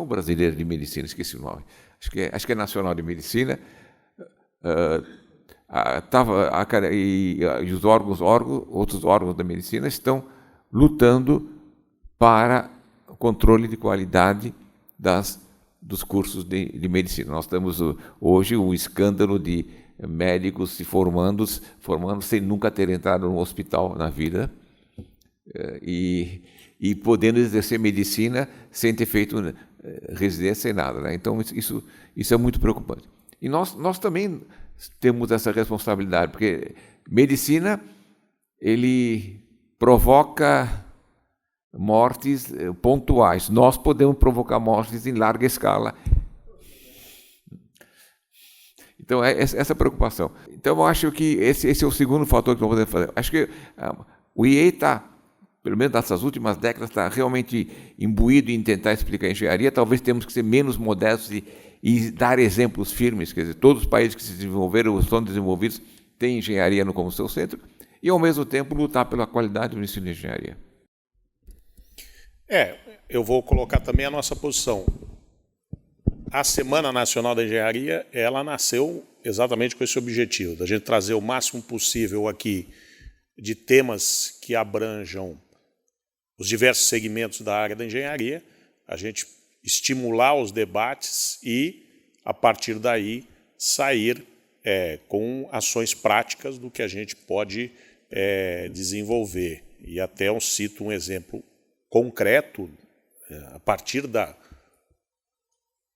Brasileira de Medicina, esqueci o nome, acho que é Nacional de Medicina, e os outros órgãos da medicina estão lutando para o controle de qualidade dos cursos de medicina. Nós temos hoje um escândalo de médicos se formando sem nunca ter entrado no hospital na vida, e podendo exercer medicina sem ter feito residência, sem nada, né? Então, isso é muito preocupante. E nós também temos essa responsabilidade, porque medicina, ele provoca mortes pontuais. Nós podemos provocar mortes em larga escala. Então, é essa preocupação. Então, eu acho que esse é o segundo fator que nós podemos fazer. Acho que o IEI está, pelo menos nessas últimas décadas, está realmente imbuído em tentar explicar a engenharia. Talvez temos que ser menos modestos e dar exemplos firmes. Quer dizer, todos os países que se desenvolveram ou estão desenvolvidos têm engenharia como seu centro, e, ao mesmo tempo, lutar pela qualidade do ensino de engenharia. Eu vou colocar também a nossa posição. A Semana Nacional da Engenharia, ela nasceu exatamente com esse objetivo, da gente trazer o máximo possível aqui de temas que abranjam os diversos segmentos da área da engenharia, a gente estimular os debates e, a partir daí, sair com ações práticas do que a gente pode desenvolver. E até eu cito um exemplo concreto, a partir da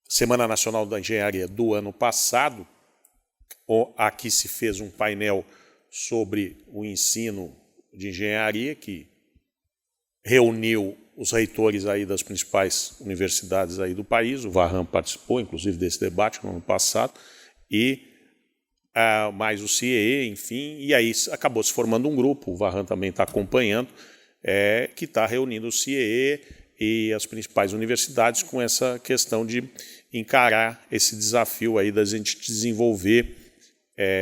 Semana Nacional da Engenharia do ano passado, aqui se fez um painel sobre o ensino de engenharia, que reuniu os reitores aí das principais universidades aí do país. O Varram participou, inclusive, desse debate no ano passado, e mais o CIEE, enfim, e aí acabou se formando um grupo, o Varram também está acompanhando, que está reunindo o CIEE e as principais universidades com essa questão de encarar esse desafio aí da gente desenvolver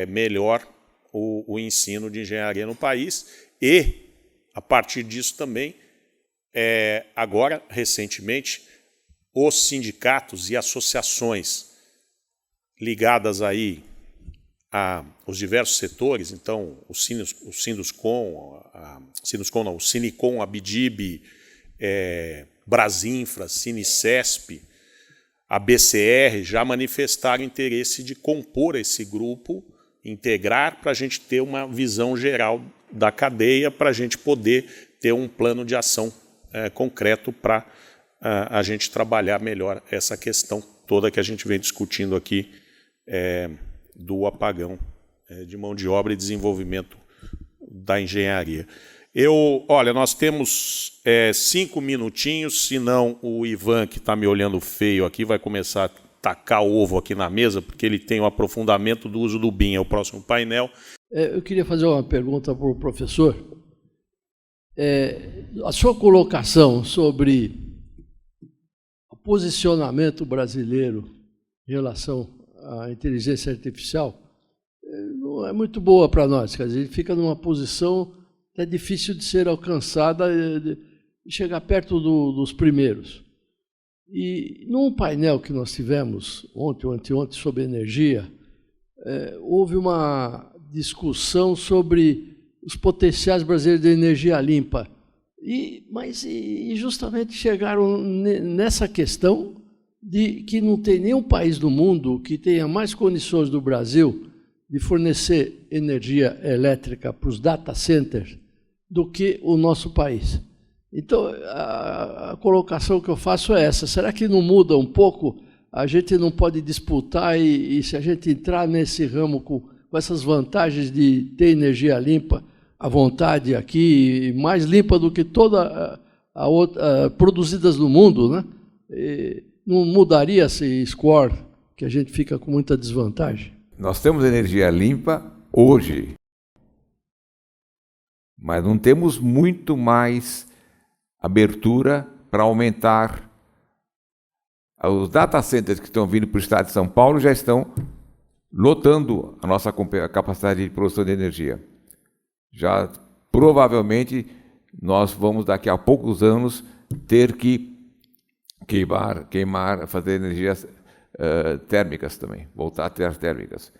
melhor o ensino de engenharia no país e, a partir disso também, agora, recentemente, os sindicatos e associações ligadas aí aos diversos setores, então o Sinduscom, o Sinicom, a Bidib, Brasinfra, Sinicesp, a BCR, já manifestaram interesse de compor esse grupo, integrar, para a gente ter uma visão geral da cadeia, para a gente poder ter um plano de ação concreto para a gente trabalhar melhor essa questão toda que a gente vem discutindo aqui do apagão de mão de obra e desenvolvimento da engenharia. Olha, nós temos 5 minutinhos, senão o Ivan, que está me olhando feio aqui, vai começar a tacar ovo aqui na mesa, porque ele tem o aprofundamento do uso do BIM, é o próximo painel. Eu queria fazer uma pergunta para o professor. A sua colocação sobre o posicionamento brasileiro em relação à inteligência artificial não é muito boa para nós. Quer dizer, ele fica numa posição é difícil de ser alcançada e chegar perto dos primeiros. E num painel que nós tivemos ontem ou anteontem sobre energia, houve uma discussão sobre os potenciais brasileiros de energia limpa. Mas justamente chegaram nessa questão de que não tem nenhum país do mundo que tenha mais condições do Brasil de fornecer energia elétrica para os data centers do que o nosso país. Então, a colocação que eu faço é essa. Será que não muda um pouco? A gente não pode disputar e se a gente entrar nesse ramo com essas vantagens de ter energia limpa à vontade aqui, mais limpa do que toda a outra, produzidas no mundo, né? Não mudaria esse score, que a gente fica com muita desvantagem? Nós temos energia limpa hoje, mas não temos muito mais abertura para aumentar. Os data centers que estão vindo para o estado de São Paulo já estão lotando a nossa capacidade de produção de energia. Já provavelmente nós vamos daqui a poucos anos ter que queimar, fazer energias térmicas também, voltar a ter as térmicas.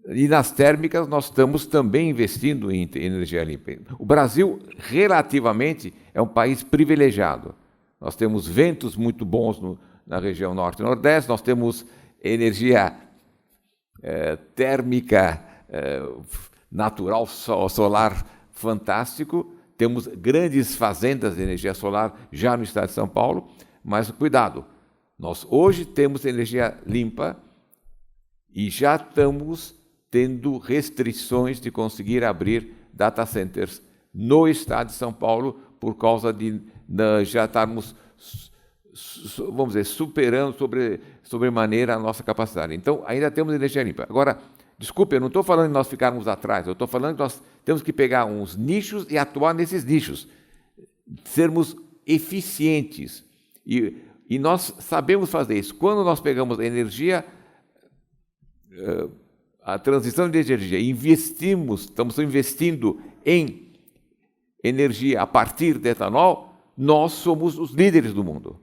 E nas térmicas nós estamos também investindo em energia limpa. O Brasil, relativamente, é um país privilegiado. Nós temos ventos muito bons na região norte e nordeste, nós temos energia térmica natural, solar fantástico, temos grandes fazendas de energia solar já no estado de São Paulo, mas cuidado, nós hoje temos energia limpa e já estamos tendo restrições de conseguir abrir data centers no estado de São Paulo por causa de já estarmos, vamos dizer, superando sobremaneira a nossa capacidade. Então, ainda temos energia limpa. Agora, desculpe, eu não estou falando de nós ficarmos atrás, eu estou falando que nós temos que pegar uns nichos e atuar nesses nichos, sermos eficientes. E nós sabemos fazer isso. Quando nós pegamos energia, a transição de energia, estamos investindo em energia a partir de etanol, nós somos os líderes do mundo.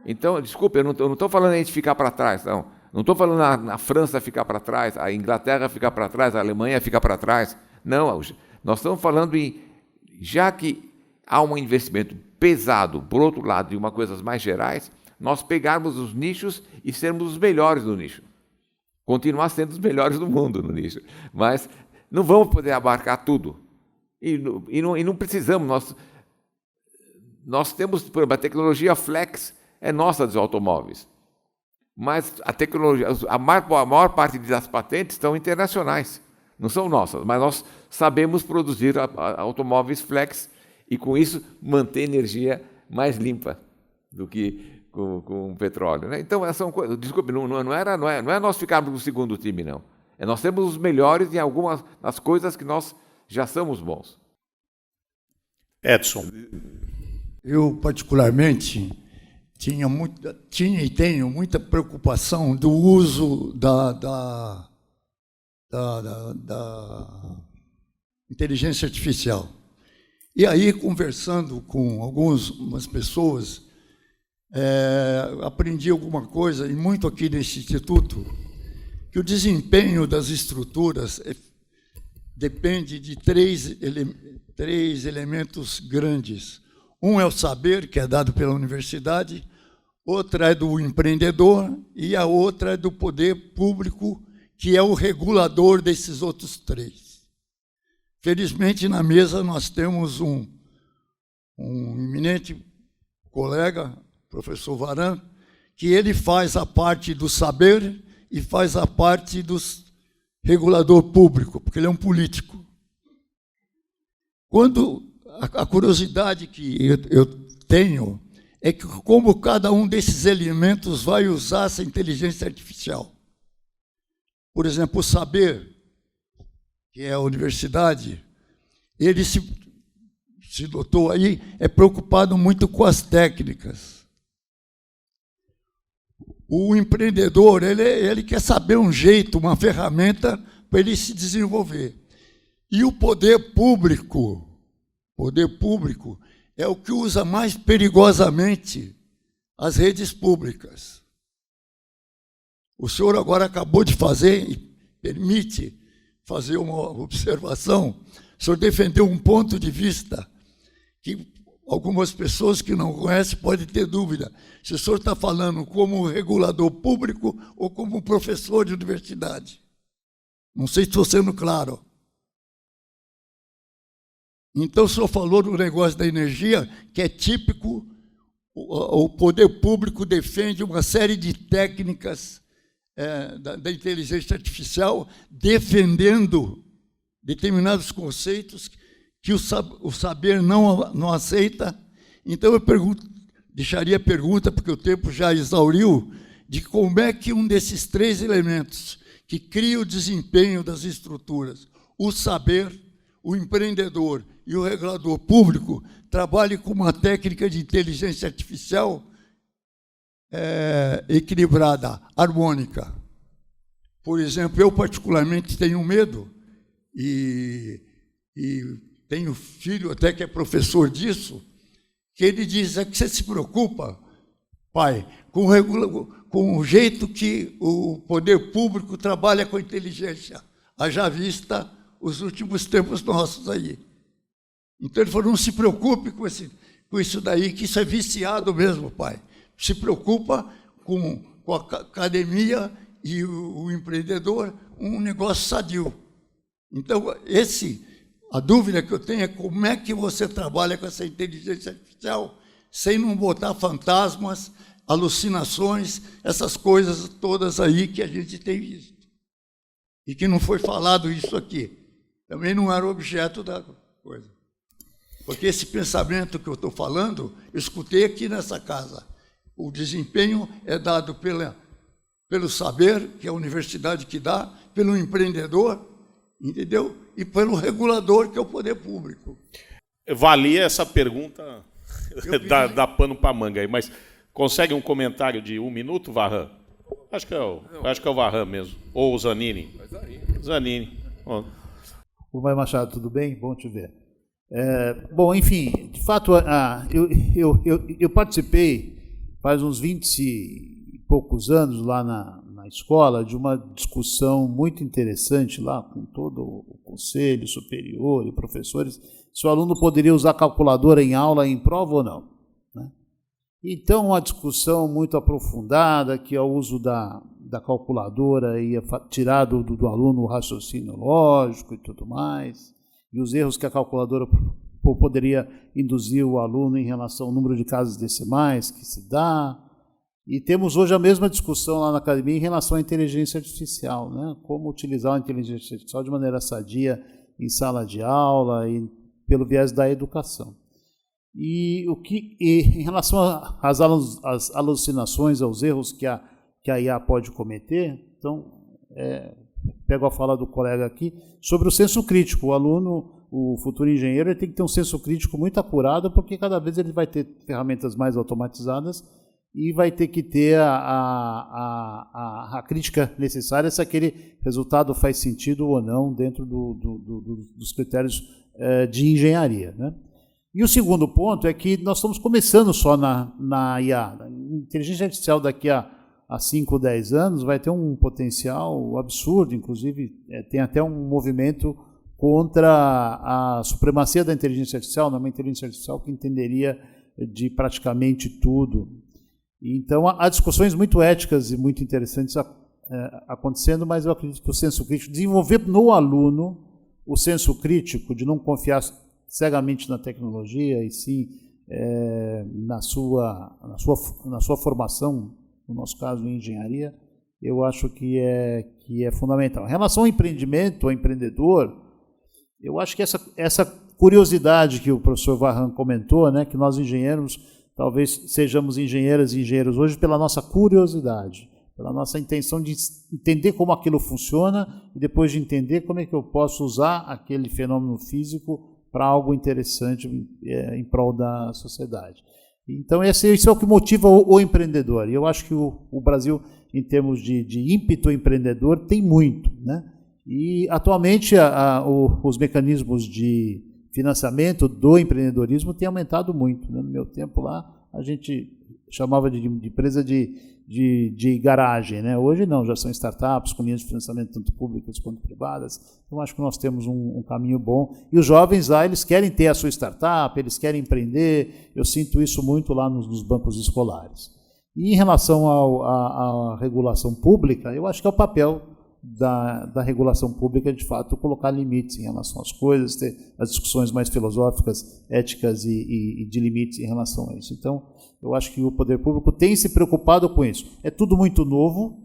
Então, desculpe, eu não estou falando aí de ficar para trás, não. Não estou falando na França ficar para trás, a Inglaterra ficar para trás, a Alemanha ficar para trás. Não, nós estamos falando em, já que há um investimento pesado, por outro lado, de uma coisas mais gerais, nós pegarmos os nichos e sermos os melhores no nicho. Continuar sendo os melhores do mundo no nicho. Mas não vamos poder abarcar tudo. E não precisamos. Nós temos, por exemplo, a tecnologia flex é nossa dos automóveis. Mas a tecnologia, a maior parte das patentes são internacionais. Não são nossas, mas nós sabemos produzir automóveis flex e, com isso, manter energia mais limpa do que com petróleo, né? Então, são coisas. Desculpe, não é nós ficarmos no segundo time, não. Nós temos os melhores em algumas das coisas que nós já somos bons. Edson. Eu, particularmente, tinha e tenho muita preocupação do uso da inteligência artificial. E aí, conversando com algumas pessoas, aprendi alguma coisa, e muito aqui nesse instituto, que o desempenho das estruturas depende de três elementos grandes. Um é o saber, que é dado pela universidade, outra é do empreendedor e a outra é do poder público, que é o regulador desses outros três. Felizmente, na mesa, nós temos um eminente colega, professor Varan, que ele faz a parte do saber e faz a parte do regulador público, porque ele é um político. Quando a curiosidade que eu tenho é que como cada um desses elementos vai usar essa inteligência artificial. Por exemplo, o saber, que é a universidade, ele se dotou aí, é preocupado muito com as técnicas. O empreendedor, ele quer saber um jeito, uma ferramenta para ele se desenvolver. E o poder público é o que usa mais perigosamente as redes públicas. O senhor agora acabou de fazer, e permite fazer uma observação, o senhor defendeu um ponto de vista que algumas pessoas que não conhecem podem ter dúvida se o senhor está falando como regulador público ou como professor de universidade. Não sei se estou sendo claro. Então, o senhor falou do negócio da energia, que é típico, o poder público defende uma série de técnicas da inteligência artificial, defendendo determinados conceitos que o saber não aceita. Então, eu deixaria a pergunta, porque o tempo já exauriu, de como é que um desses três elementos que cria o desempenho das estruturas, o saber, o empreendedor e o regulador público, trabalhe com uma técnica de inteligência artificial equilibrada, harmônica. Por exemplo, eu particularmente tenho medo, e tenho filho até que é professor disso, que ele diz, que você se preocupa, pai, com o jeito que o poder público trabalha com a inteligência, haja vista os últimos tempos nossos aí. Então ele falou, não se preocupe com isso daí, que isso é viciado mesmo, pai. Se preocupa com a academia e o empreendedor, um negócio sadio. Então, a dúvida que eu tenho é como é que você trabalha com essa inteligência artificial sem não botar fantasmas, alucinações, essas coisas todas aí que a gente tem visto. E que não foi falado isso aqui. Também não era objeto da coisa. Porque esse pensamento que eu estou falando, eu escutei aqui nessa casa. O desempenho é dado pelo saber, que é a universidade que dá, pelo empreendedor, entendeu? E pelo regulador, que é o poder público. Valia essa pergunta dá pano para manga aí, mas consegue um comentário de 1 minuto, Varran? Acho que é o Varran mesmo. Ou o Zanini. Zanini. Rubem Machado, tudo bem? Bom te ver. Bom, enfim, de fato, eu participei faz uns 20 e poucos anos lá na escola de uma discussão muito interessante lá com todo o conselho superior e professores, se o aluno poderia usar calculadora em aula, em prova ou não, né? Então, uma discussão muito aprofundada, que o uso da calculadora ia tirar do aluno o raciocínio lógico e tudo mais, e os erros que a calculadora poderia induzir o aluno em relação ao número de casas decimais que se dá. E temos hoje a mesma discussão lá na academia em relação à inteligência artificial, né? Como utilizar a inteligência artificial de maneira sadia em sala de aula e pelo viés da educação. E em relação às alucinações, aos erros que a IA pode cometer, então, pego a fala do colega aqui, sobre o senso crítico. O aluno, o futuro engenheiro, ele tem que ter um senso crítico muito apurado, porque cada vez ele vai ter ferramentas mais automatizadas e vai ter que ter a crítica necessária se aquele resultado faz sentido ou não dentro dos critérios de engenharia, né? E o segundo ponto é que nós estamos começando só na IA. A inteligência artificial daqui a 5 ou 10 anos vai ter um potencial absurdo, inclusive tem até um movimento contra a supremacia da inteligência artificial, uma inteligência artificial que entenderia de praticamente tudo. Então, há discussões muito éticas e muito interessantes acontecendo, mas eu acredito que o senso crítico, desenvolver no aluno o senso crítico de não confiar cegamente na tecnologia, e sim na sua formação, no nosso caso em engenharia, eu acho que é fundamental. Em relação ao empreendimento, ao empreendedor, eu acho que essa curiosidade que o professor Varran comentou, né, que nós engenheiros talvez sejamos engenheiras e engenheiros hoje pela nossa curiosidade, pela nossa intenção de entender como aquilo funciona e depois de entender como é que eu posso usar aquele fenômeno físico para algo interessante em prol da sociedade. Então, esse é o que motiva o empreendedor. E eu acho que o Brasil, em termos de ímpeto empreendedor, tem muito, né? E, atualmente, os mecanismos de financiamento do empreendedorismo têm aumentado muito, né? No meu tempo lá, a gente chamava de empresa de garagem, né? Hoje não, já são startups com linhas de financiamento tanto públicas quanto privadas. Então, acho que nós temos um caminho bom. E os jovens lá, eles querem ter a sua startup, eles querem empreender. Eu sinto isso muito lá nos bancos escolares. E em relação à regulação pública, eu acho que é o papel da regulação pública, de fato, colocar limites em relação às coisas, ter as discussões mais filosóficas, éticas e de limites em relação a isso. Então, eu acho que o poder público tem se preocupado com isso. É tudo muito novo,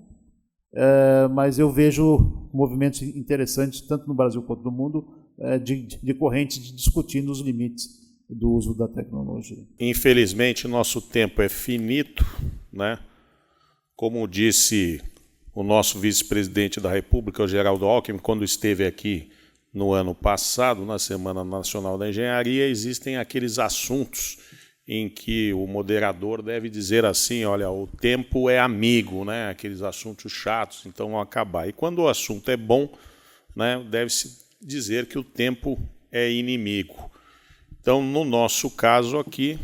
mas eu vejo movimentos interessantes, tanto no Brasil quanto no mundo, de correntes de discutindo os limites do uso da tecnologia. Infelizmente, nosso tempo é finito, né? Como disse o nosso vice-presidente da República, o Geraldo Alckmin, quando esteve aqui no ano passado, na Semana Nacional da Engenharia, existem aqueles assuntos em que o moderador deve dizer assim, olha, o tempo é amigo, né? Aqueles assuntos chatos, então vão acabar. E quando o assunto é bom, né, deve-se dizer que o tempo é inimigo. Então, no nosso caso aqui,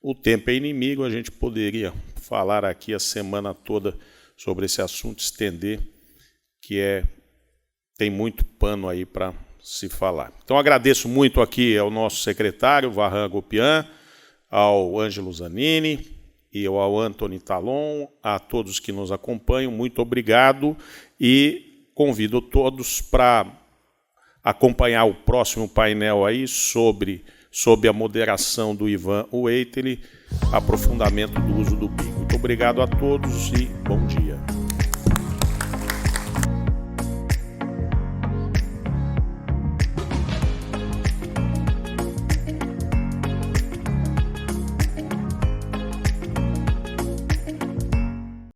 o tempo é inimigo, a gente poderia falar aqui a semana toda sobre esse assunto, estender, que tem muito pano aí para se falar. Então, agradeço muito aqui ao nosso secretário, Varran Gopian, ao Ângelo Zanini e ao Antony Talon, a todos que nos acompanham, muito obrigado e convido todos para acompanhar o próximo painel aí sob a moderação do Ivan Weiteli, aprofundamento do uso do BIM. Muito obrigado a todos e bom dia.